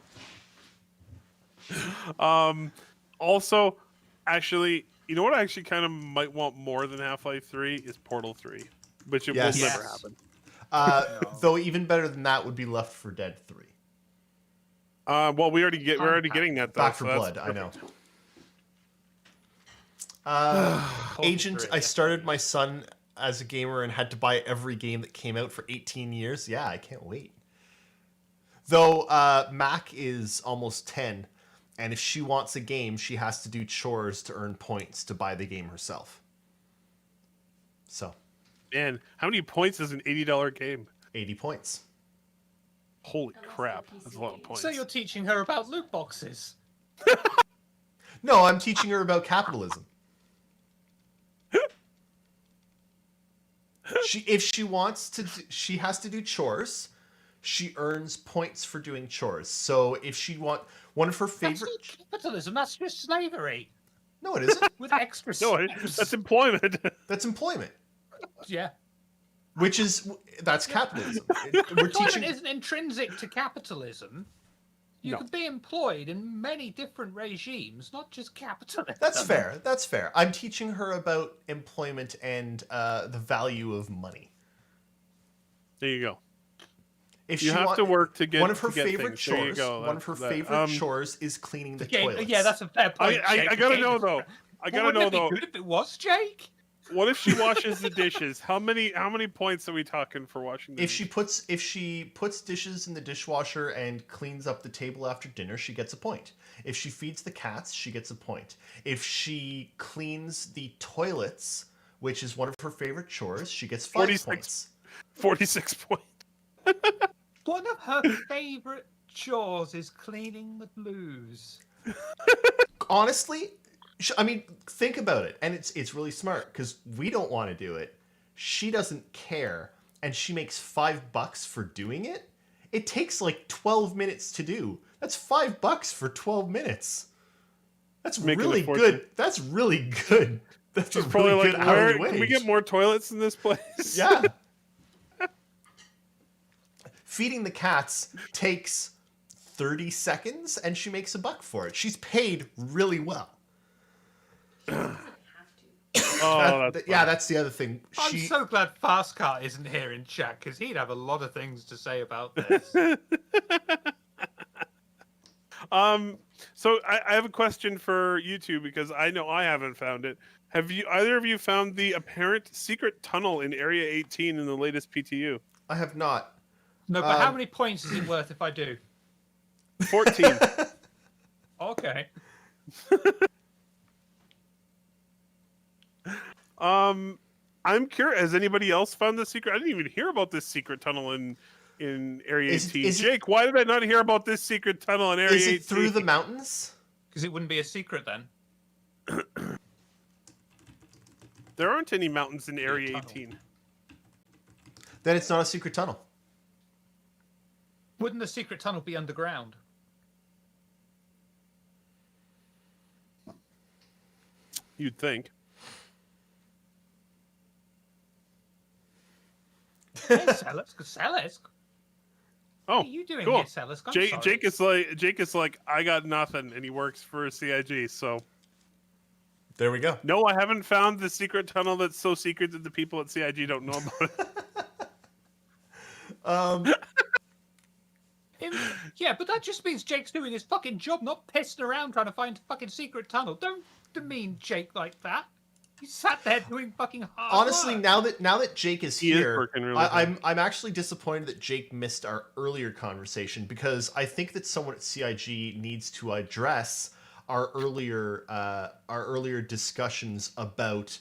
Also, actually, you know what I actually kind of might want more than Half-Life 3 is Portal 3, which it Yes. will never Yes. happen. Though even better than that would be Left 4 Dead 3. Well, we're already getting that though. Back for so that's Blood, I know. perfect. Agent, 3, I yeah. started my son as a gamer and had to buy every game that came out for 18 years. Yeah, I can't wait. Though Mac is almost 10, and if she wants a game, she has to do chores to earn points to buy the game herself. So, Man, how many points is an $80 game? 80 points. Holy Unless crap, they're that's a lot of PCs. points. So you're teaching her about loot boxes. No, I'm teaching her about capitalism. If she wants to, she has to do chores. She earns points for doing chores. So if she one of her That's favorite, not capitalism. That's just slavery no, it isn't. with extra No, steps. that's employment. That's employment, Yeah. that's capitalism. We're Employment teaching. isn't intrinsic to capitalism. You No. could be employed in many different regimes, not just capitalism. That's fair. That's fair. I'm teaching her about employment and the value of money. There you go. If You she have to work to get one of her to get favorite things. There you chores. go. One of her That's that. favorite chores is cleaning the toilets. Yeah, that's a fair point. I Jake. gotta The know game is though. fair. I Well, gotta wouldn't know it be though. good if it was Jake? What if she washes the dishes? How many points are we talking for washing the If she puts dishes in the dishwasher and cleans up the table after dinner, she gets a point. If she feeds the cats, she gets a point. If she cleans the toilets, which is one of her favorite chores, she gets 5 46. points. 46 points? One of her favorite chores is cleaning the blues. Honestly, I mean, think about it, and it's really smart because we don't want to do it. She doesn't care, and she makes $5 for doing it. It takes like 12 minutes to do. That's $5 for 12 minutes. That's Making a really fortune. good. That's really good. That's a She's probably really like, good where hourly wage. can we get more toilets in this place? Yeah. Feeding the cats takes 30 seconds, and she makes $1 for it. She's paid really well. She doesn't have to. Oh, that's Yeah, that's the other thing. I'm She so glad Fastcart isn't here in chat because he'd have a lot of things to say about this. So I have a question for you two because I know I haven't found it. Have you either of you found the apparent secret tunnel in Area 18 in the latest PTU? I have not. No, but how many points is it worth if I do? 14. Okay. I'm curious. Has anybody else found the secret? I didn't even hear about this secret tunnel in Area 18. Is it- Jake, why did I not hear about this secret tunnel in Area 18? Is it through the mountains? Because it wouldn't be a secret then. There aren't any mountains in Area tunnel. 18. Then it's not a secret tunnel. Wouldn't the secret tunnel be underground? You'd think. Hey, Celisk. Oh, What are you doing cool. here, Celisk? I'm sorry. Jake is like, I got nothing, and he works for CIG. So There we go. no, I haven't found the secret tunnel that's so secret that the people at CIG don't know about it. Yeah, but that just means Jake's doing his fucking job, not pissing around trying to find a fucking secret tunnel. Don't demean Jake like that. He sat there doing fucking hard Honestly, work. now that Jake is He is here, working really hard. I'm actually disappointed that Jake missed our earlier conversation because I think that someone at CIG needs to address our earlier discussions about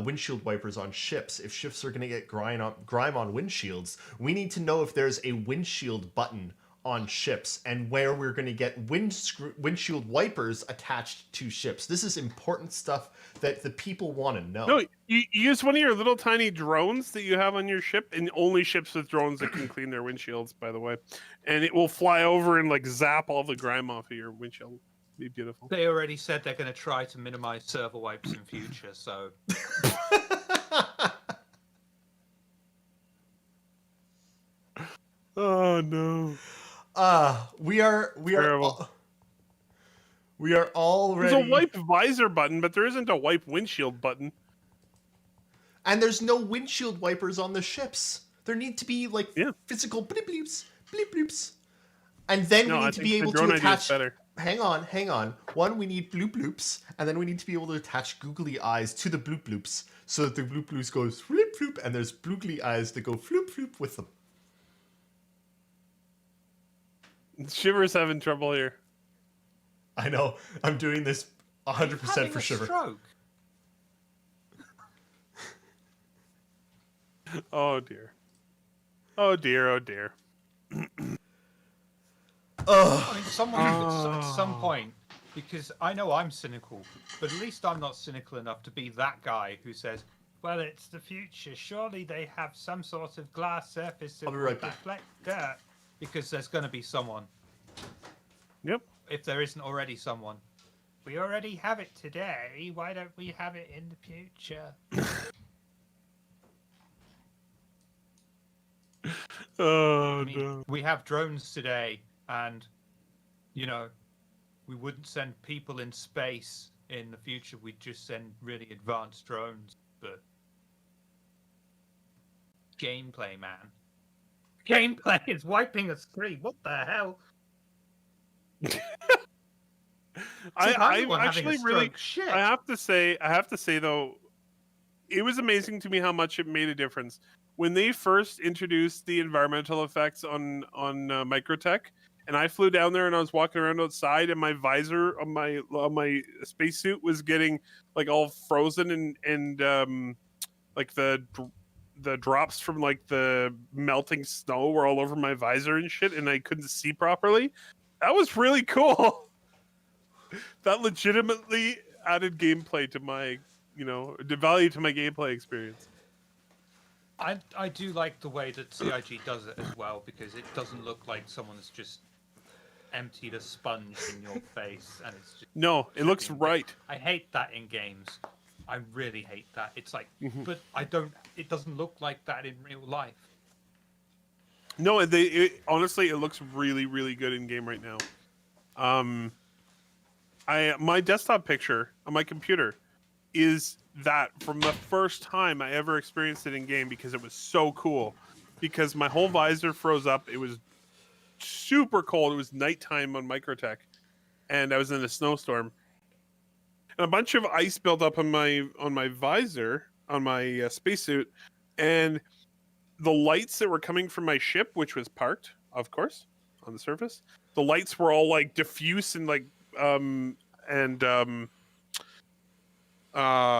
windshield wipers on ships. If ships are going to get grime on windshields, we need to know if there's a windshield button on ships and where we're going to get windshield wipers attached to ships. This is important stuff that the people want to know. No, you use one of your little tiny drones that you have on your ship, and only ships with drones that can clean their windshields, by the way. And it will fly over and like zap all the grime off of your windshield. Be beautiful. They already said they're going to try to minimize server wipes in future, so Oh no. We are Terrible. we are already There's a wipe visor button, but there isn't a wipe windshield button. and there's no windshield wipers on the ships. There need to be like Yeah. physical bleep bloops. And then No, we I need to think be the able drone to idea is attach better. Hang on. One, we need bloop bloops, and then we need to be able to attach googly eyes to the bloop bloops so that the bloop bloops goes floop floop and there's bloogly eyes that go floop floop with them. Shiver's having trouble here. I know. I'm doing this 100% having for a Shiver. stroke. Oh dear. Oh dear. Oh dear. I mean, someone at some point, because I know I'm cynical, but at least I'm not cynical enough to be that guy who says, well, it's the future. Surely they have some sort of glass surface that I'll be will right back. reflect dirt. Because there's going to be someone. Yep. If there isn't already someone. We already have it today. Why don't we have it in the future? Oh I mean, no. we have drones today, and, you know, we wouldn't send people in space in the future. We'd just send really advanced drones. But gameplay, man. Gameplay is wiping a screen. What the hell? I'm Anyone having a actually really. stroke. Shit. I have to say though, it was amazing to me how much it made a difference when they first introduced the environmental effects on Microtech, and I flew down there and I was walking around outside, and my visor on my spacesuit was getting like all frozen and like the drops from like the melting snow were all over my visor and shit, and I couldn't see properly. That was really cool. That legitimately added gameplay to my, the value to my gameplay experience. I do like the way that CIG does it as well, because it doesn't look like someone's just emptied a sponge in your face and it's just No, it looks dripping. right. I hate that in games. I really hate that. It's like, Mhm. but it doesn't look like that in real life. No, honestly, it looks really, really good in game right now. My desktop picture on my computer is that from the first time I ever experienced it in game, because it was so cool. Because my whole visor froze up. It was super cold. It was nighttime on Microtech, and I was in a snowstorm. And a bunch of ice built up on my visor on my spacesuit, and the lights that were coming from my ship, which was parked, of course, on the surface, the lights were all like diffuse and like I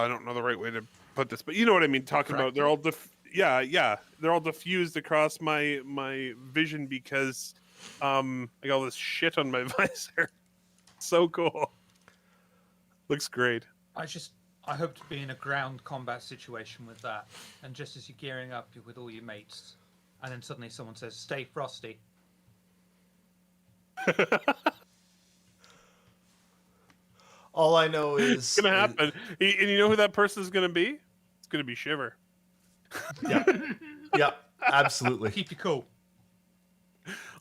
don't know the right way to put this, but you know what I mean. Talking about they're all they're all diffused across my vision because I got all this shit on my visor. So cool. Looks great. I hope to be in a ground combat situation with that, and just as you're gearing up, you're with all your mates, and then suddenly someone says, "Stay frosty." All I know is It's gonna happen. And you know who that person is gonna be? It's gonna be Shiver. Yeah, yeah, absolutely. Keep you cool.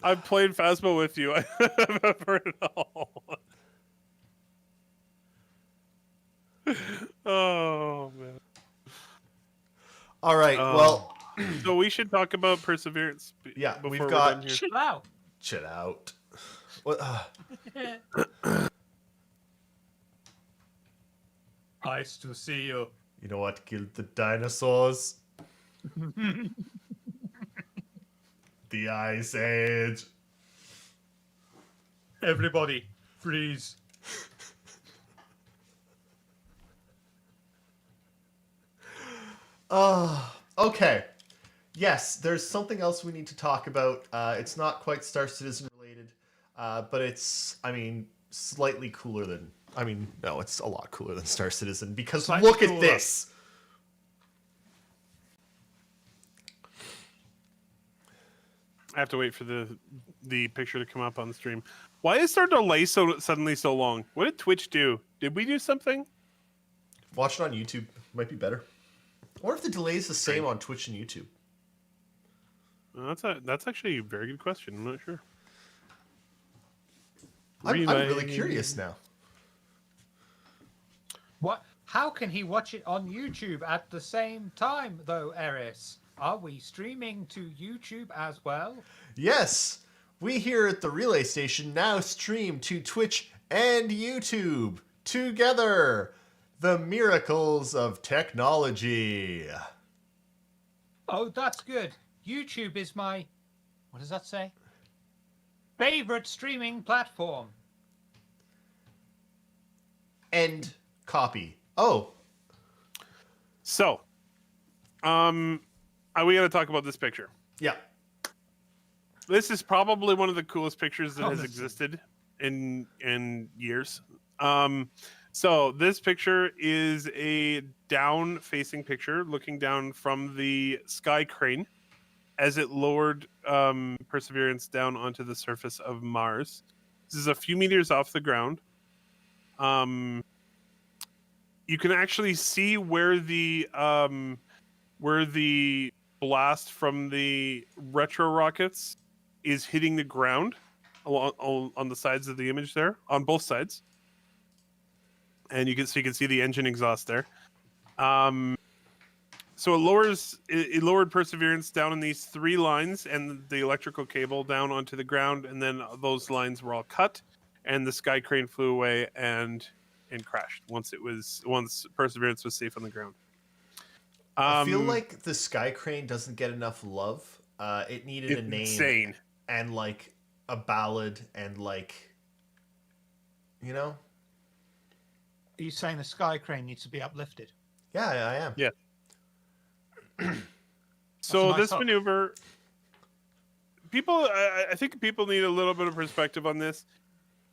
I've played Phasmo with you. I've heard it all. Oh man. All right. Well, So we should talk about Perseverance. Yeah, before we've we're got- done here. Chill out. chill out. What? Nice to see you. You know what killed the dinosaurs? The Ice Age. Everybody, freeze. Okay. Yes, there's something else we need to talk about. It's not quite Star Citizen related, but it's, slightly cooler than. No, it's a lot cooler than Star Citizen because Slightly look at cooler. this. I have to wait for the picture to come up on the stream. Why is our delay suddenly so long? What did Twitch do? Did we do something? Watch it on YouTube. Might be better. Or if the delay is the same on Twitch and YouTube. That's actually a very good question. I'm not sure. I'm Relay. really curious now. What? How can he watch it on YouTube at the same time, though, Eris? Are we streaming to YouTube as well? Yes, we here at the Relay Station now stream to Twitch and YouTube together. The miracles of technology. Oh, that's good. YouTube is my, what does that say? Favorite streaming platform. End copy. Oh, So, we got to talk about this picture. yeah. This is probably one of the coolest pictures that has Honestly. existed in years. So this picture is a down-facing picture, looking down from the sky crane as it lowered Perseverance down onto the surface of Mars. This is a few meters off the ground. You can actually see where the blast from the retro rockets is hitting the ground on the sides of the image there, on both sides. And you can see the engine exhaust there. So it lowered Perseverance down in these three lines and the electrical cable down onto the ground, and then those lines were all cut, and the sky crane flew away and crashed once Perseverance was safe on the ground. I feel like the Sky Crane doesn't get enough love. It needed a name insane. and like a ballad and Are you saying the sky crane needs to be uplifted? Yeah, I am. Yeah. So nice this thought. maneuver, I think people need a little bit of perspective on this.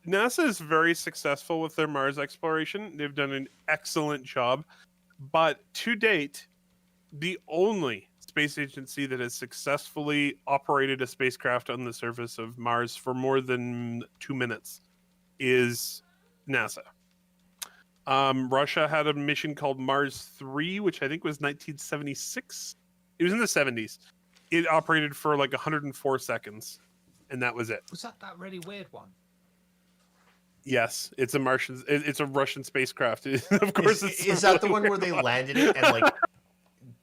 NASA is very successful with their Mars exploration. They've done an excellent job. But to date, the only space agency that has successfully operated a spacecraft on the surface of Mars for more than 2 minutes is NASA. Russia had a mission called Mars 3, which I think was 1976. It was in the 70s. It operated for like 104 seconds, and that was it. Was that really weird one? Yes, it's a Martian. It's a Russian spacecraft. Of course, Is that the one where they landed it and like?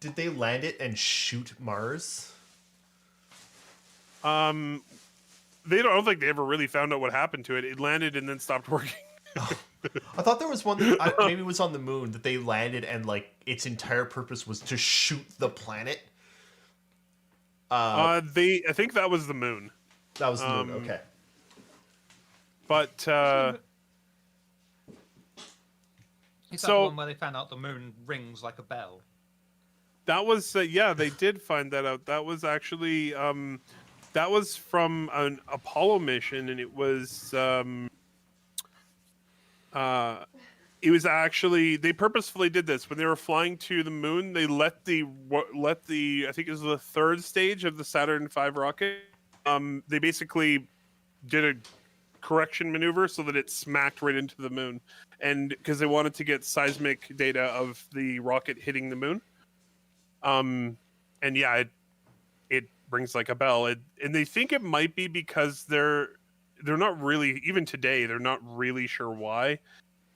Did they land it and shoot Mars? They don't. I don't think they ever really found out what happened to it. It landed and then stopped working. I thought there was one that maybe it was on the moon that they landed and like its entire purpose was to shoot the planet. I think that was the moon. That was the moon. Okay. But Is that the so- one where they found out the moon rings like a bell? that was yeah, they did find that out. That was actually that was from an Apollo mission, and it was actually they purposefully did this when they were flying to the moon. They let the I think it was the third stage of the Saturn V rocket. They basically did a correction maneuver so that it smacked right into the moon, and because they wanted to get seismic data of the rocket hitting the moon. And yeah, it rings like a bell. And they think it might be because they're not really, even today, they're not really sure why.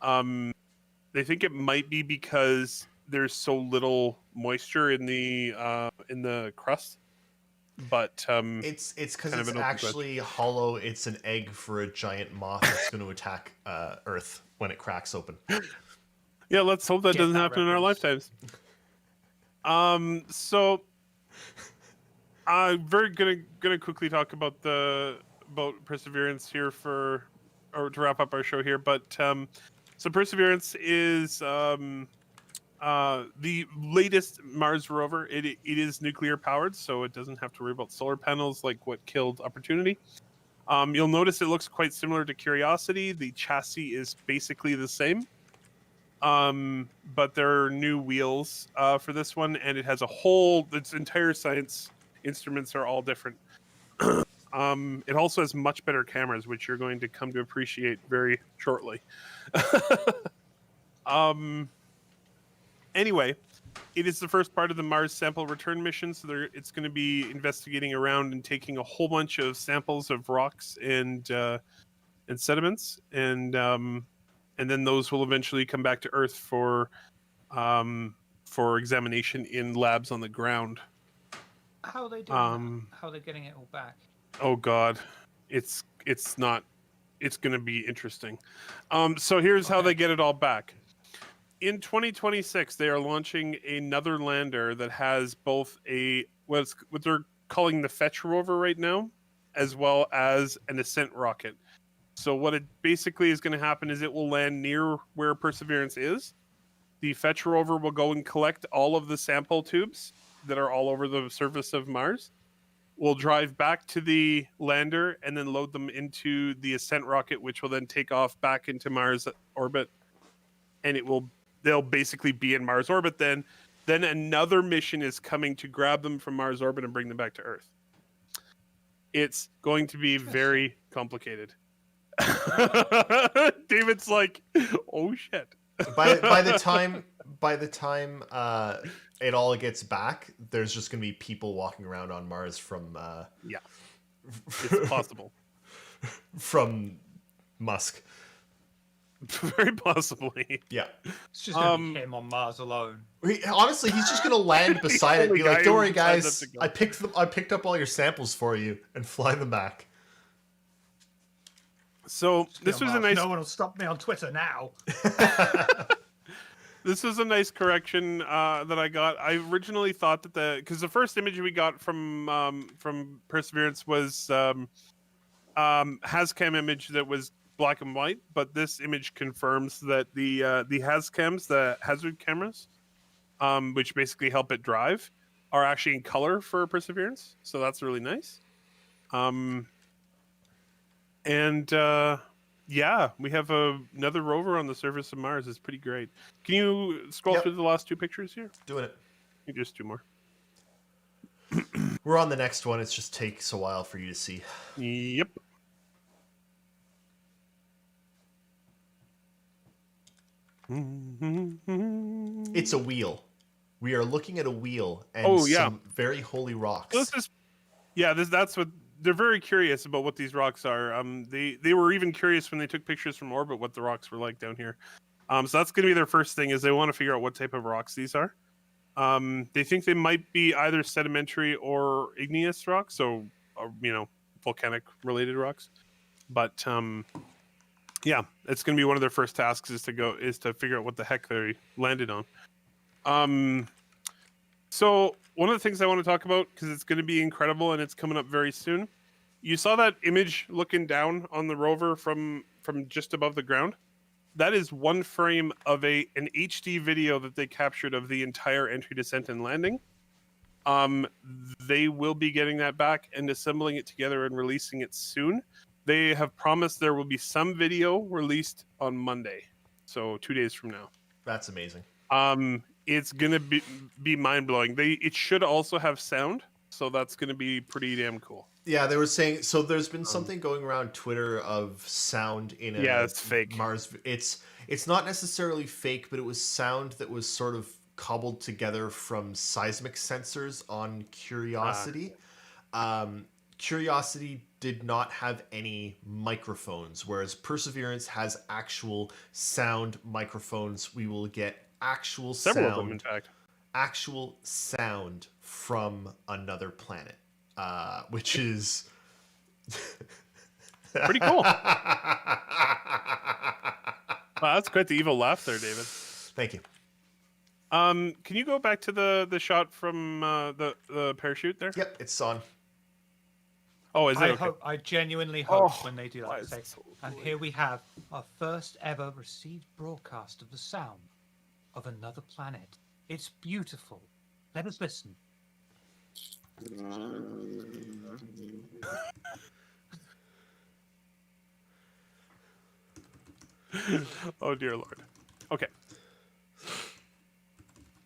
They think it might be because there's so little moisture in the crust. But It's because kind of it's an open actually hollow. It's an egg for a giant moth that's going to attack Earth when it cracks open. yeah, let's hope that Get doesn't that happen in our reference. lifetimes. So I'm very gonna quickly talk about Perseverance here or to wrap up our show here. But so Perseverance is the latest Mars rover. It is nuclear powered, so it doesn't have to worry about solar panels like what killed Opportunity. You'll notice it looks quite similar to Curiosity. The chassis is basically the same. But there are new wheels for this one, and it has its entire science instruments are all different. It also has much better cameras, which you're going to come to appreciate very shortly. Anyway, it is the first part of the Mars sample return mission, so it's going to be investigating around and taking a whole bunch of samples of rocks and sediments, and then those will eventually come back to Earth for examination in labs on the ground. How are they doing that? How are they getting it all back? Oh God, it's not. It's going to be interesting. So here's how they get it all back. In 2026, they are launching another lander that has both what they're calling the Fetch rover right now, as well as an Ascent rocket. So what it basically is going to happen is it will land near where Perseverance is. The Fetch rover will go and collect all of the sample tubes that are all over the surface of Mars. We'll drive back to the lander and then load them into the Ascent rocket, which will then take off back into Mars orbit. And they'll basically be in Mars orbit then. Then another mission is coming to grab them from Mars orbit and bring them back to Earth. It's going to be very complicated. David's like, oh shit. By the time it all gets back, there's just going to be people walking around on Mars from Yeah, it's possible. from Musk. Very possibly. Yeah. It's just going to be him on Mars alone. Honestly, he's just going to land beside it and only be like, guy "Don't who worry, signed guys. up to go." I picked up all your samples for you and fly them back." So this was a nice. No one will stop me on Twitter now. This was a nice correction that I got. I originally thought that because the first image we got from Perseverance was Hazcam image that was black and white, but this image confirms that the Hazcams, the hazard cameras, which basically help it drive, are actually in color for Perseverance. So that's really nice. And Yeah, we have another rover on the surface of Mars. It's pretty great. Can you scroll Yep. through the last two pictures here? Doing it. You just do more. We're on the next one. It just takes a while for you to see. Yep. It's a wheel. We are looking at a wheel and Oh, yeah. some very holy rocks. This is, yeah. That's what they're very curious about what these rocks are. They were even curious when they took pictures from orbit what the rocks were like down here. So that's going to be their first thing is they want to figure out what type of rocks these are. They think they might be either sedimentary or igneous rocks, so volcanic related rocks. But yeah, it's going to be one of their first tasks is to figure out what the heck they landed on. So one of the things I want to talk about, because it's going to be incredible and it's coming up very soon. You saw that image looking down on the rover from just above the ground. That is one frame of an HD video that they captured of the entire entry, descent, and landing. They will be getting that back and assembling it together and releasing it soon. They have promised there will be some video released on Monday, so 2 days from now. That's amazing. It's gonna be mind blowing. It should also have sound, so that's gonna be pretty damn cool. Yeah, they were saying so. There's been something going around Twitter of sound in a it's fake. Mars. It's not necessarily fake, but it was sound that was sort of cobbled together from seismic sensors on Curiosity. Curiosity did not have any microphones, whereas Perseverance has actual sound microphones. We will get actual Several sound, of them, in fact. actual sound from another planet, which is Pretty cool. Wow, that's quite the evil laugh there, David. Thank you. Can you go back to the shot from the parachute there? Yep, it's on. Oh, is it? Okay. I genuinely hope Oh, when they do why that. is Say, it so and good? here we have our first ever received broadcast of the sound of another planet. It's beautiful. Let us listen. Oh dear Lord. Okay.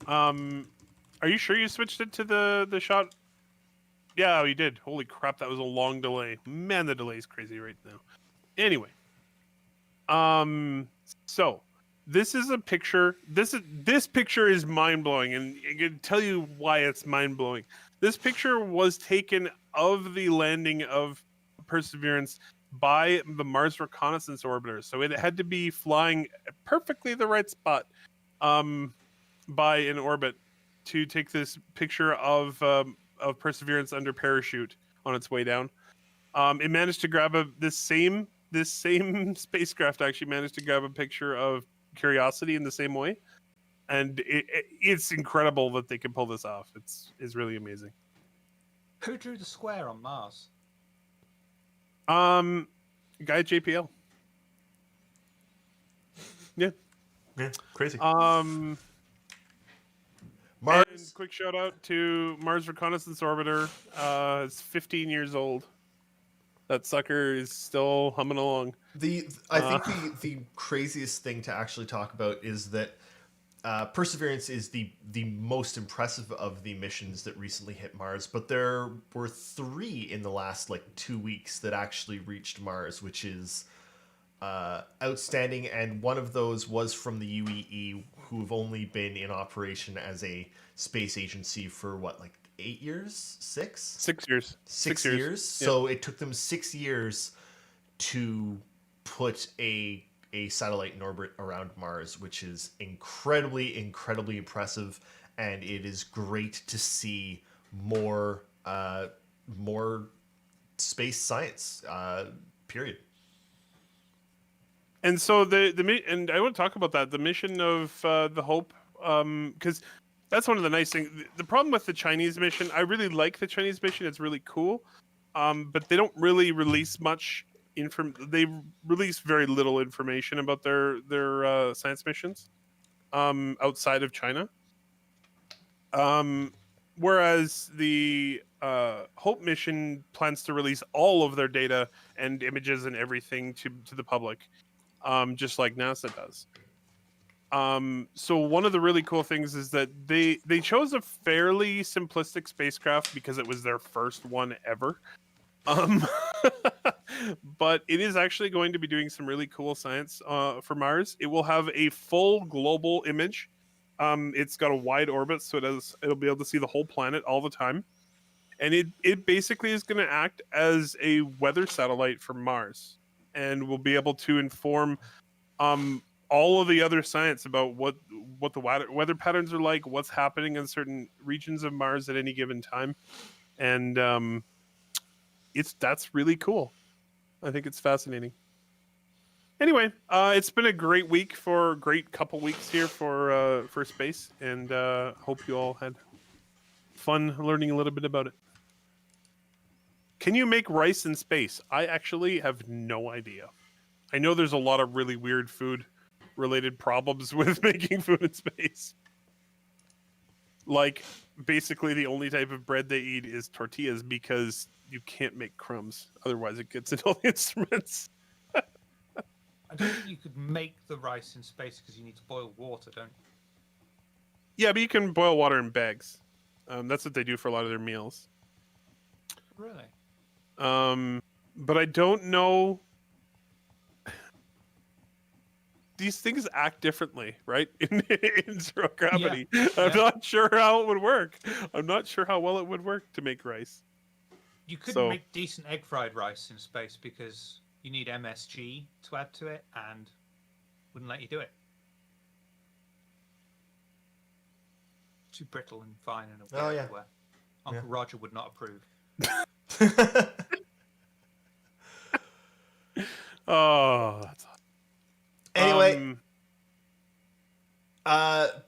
Are you sure you switched it to the shot? Yeah, you did. Holy crap, that was a long delay. Man, the delay is crazy right now. Anyway. So this is a picture. This picture is mind blowing, and I can tell you why it's mind blowing. This picture was taken of the landing of Perseverance by the Mars Reconnaissance Orbiter, so it had to be flying perfectly the right spot, by an orbit to take this picture of Perseverance under parachute on its way down. It managed to grab this same spacecraft actually managed to grab a picture of Curiosity in the same way, and it's incredible that they can pull this off. It's really amazing. Who drew the square on Mars? Guy at JPL. Yeah. Yeah, crazy. And Mars. quick shout out to Mars Reconnaissance Orbiter. It's 15 years old. That sucker is still humming along. I think the craziest thing to actually talk about is that Perseverance is the most impressive of the missions that recently hit Mars, but there were 3 in the last 2 weeks that actually reached Mars, which is outstanding. And one of those was from the UEE, who have only been in operation as a space agency for 8 years? 6? 6 years. 6 years. Yep. So it took them 6 years to put a satellite in orbit around Mars, which is incredibly impressive, and it is great to see more space science. Period. And so and I want to talk about that, the mission of the Hope, because that's one of the nice things. The problem with the Chinese mission, I really like the Chinese mission. It's really cool, but they don't really release much they release very little information about their science missions outside of China. whereas the Hope mission plans to release all of their data and images and everything to the public, just like NASA does. So one of the really cool things is that they chose a fairly simplistic spacecraft because it was their first one ever. But it is actually going to be doing some really cool science for Mars. It will have a full global image. It's got a wide orbit, so it'll be able to see the whole planet all the time. And it basically is going to act as a weather satellite for Mars, and will be able to inform all of the other science about what the weather patterns are like, what's happening in certain regions of Mars at any given time, and that's really cool. I think it's fascinating. Anyway, it's been a great couple weeks here for space, and hope you all had fun learning a little bit about it. Can you make rice in space? I actually have no idea. I know there's a lot of really weird food-related problems with making food in space. Like, basically the only type of bread they eat is tortillas because you can't make crumbs. Otherwise, it gets into all the instruments. I don't think you could make the rice in space because you need to boil water, don't you? Yeah, but you can boil water in bags. That's what they do for a lot of their meals. Really? But I don't know. These things act differently, right? In zero gravity. Yeah. I'm not sure how it would work. I'm not sure how well it would work to make rice. You couldn't So- make decent egg fried rice in space because you need MSG to add to it and wouldn't let you do it. Too brittle and fine and Oh, yeah. everywhere. Uncle Roger would not approve. Oh, that's Anyway,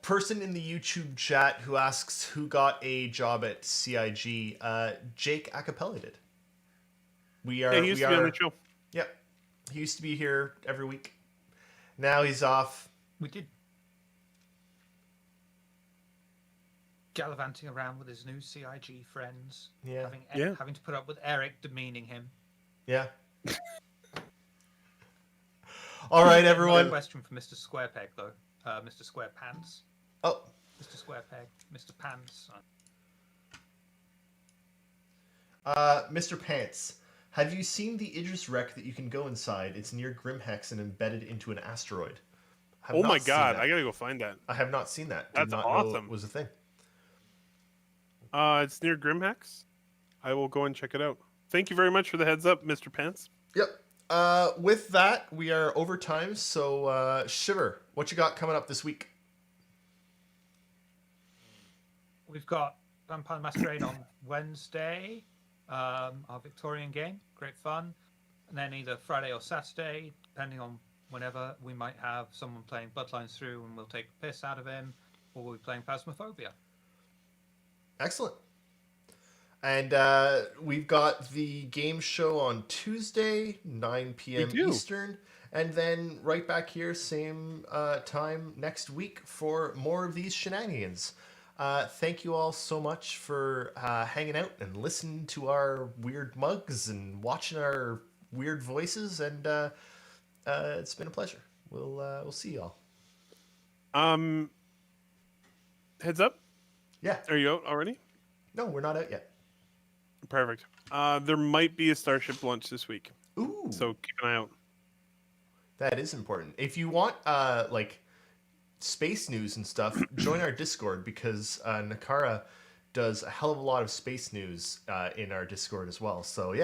person in the YouTube chat who asks who got a job at CIG, Jake Acapella did. We are. yeah, he used to be on the show. Yep, he used to be here every week. Now he's off. We did. Gallivanting around with his new CIG friends. Yeah. Having to put up with Eric demeaning him. Yeah. All right, No everyone. question for Mr. Squarepeg, though. Mr. Squarepants. Oh, Mr. Squarepeg. Mr. Pants. Mr. Pants, have you seen the Idris wreck that you can go inside? It's near Grimhex and embedded into an asteroid. Have Oh not my seen god, that. I gotta go find that. I have not seen that. That's Did not know awesome. it was a thing. It's near Grimhex. I will go and check it out. Thank you very much for the heads up, Mr. Pants. Yep. With that, we are over time. So, Shiver, what you got coming up this week? We've got Vampire Masquerade on Wednesday, our Victorian game, great fun. And then either Friday or Saturday, depending on whenever, we might have someone playing Bloodlines through and we'll take the piss out of him, or we'll be playing Phasmophobia. Excellent. And we've got the game show on Tuesday, 9 p.m. We do. Eastern. And then right back here, same time next week for more of these shenanigans. Thank you all so much for hanging out and listening to our weird mugs and watching our weird voices. And it's been a pleasure. We'll see you all. Heads up. Yeah. Are you out already? No, we're not out yet. Perfect. There might be a Starship launch this week, Ooh. so keep an eye out. That is important. If you want like space news and stuff, join our Discord because Nakara does a hell of a lot of space news in our Discord as well. So yeah.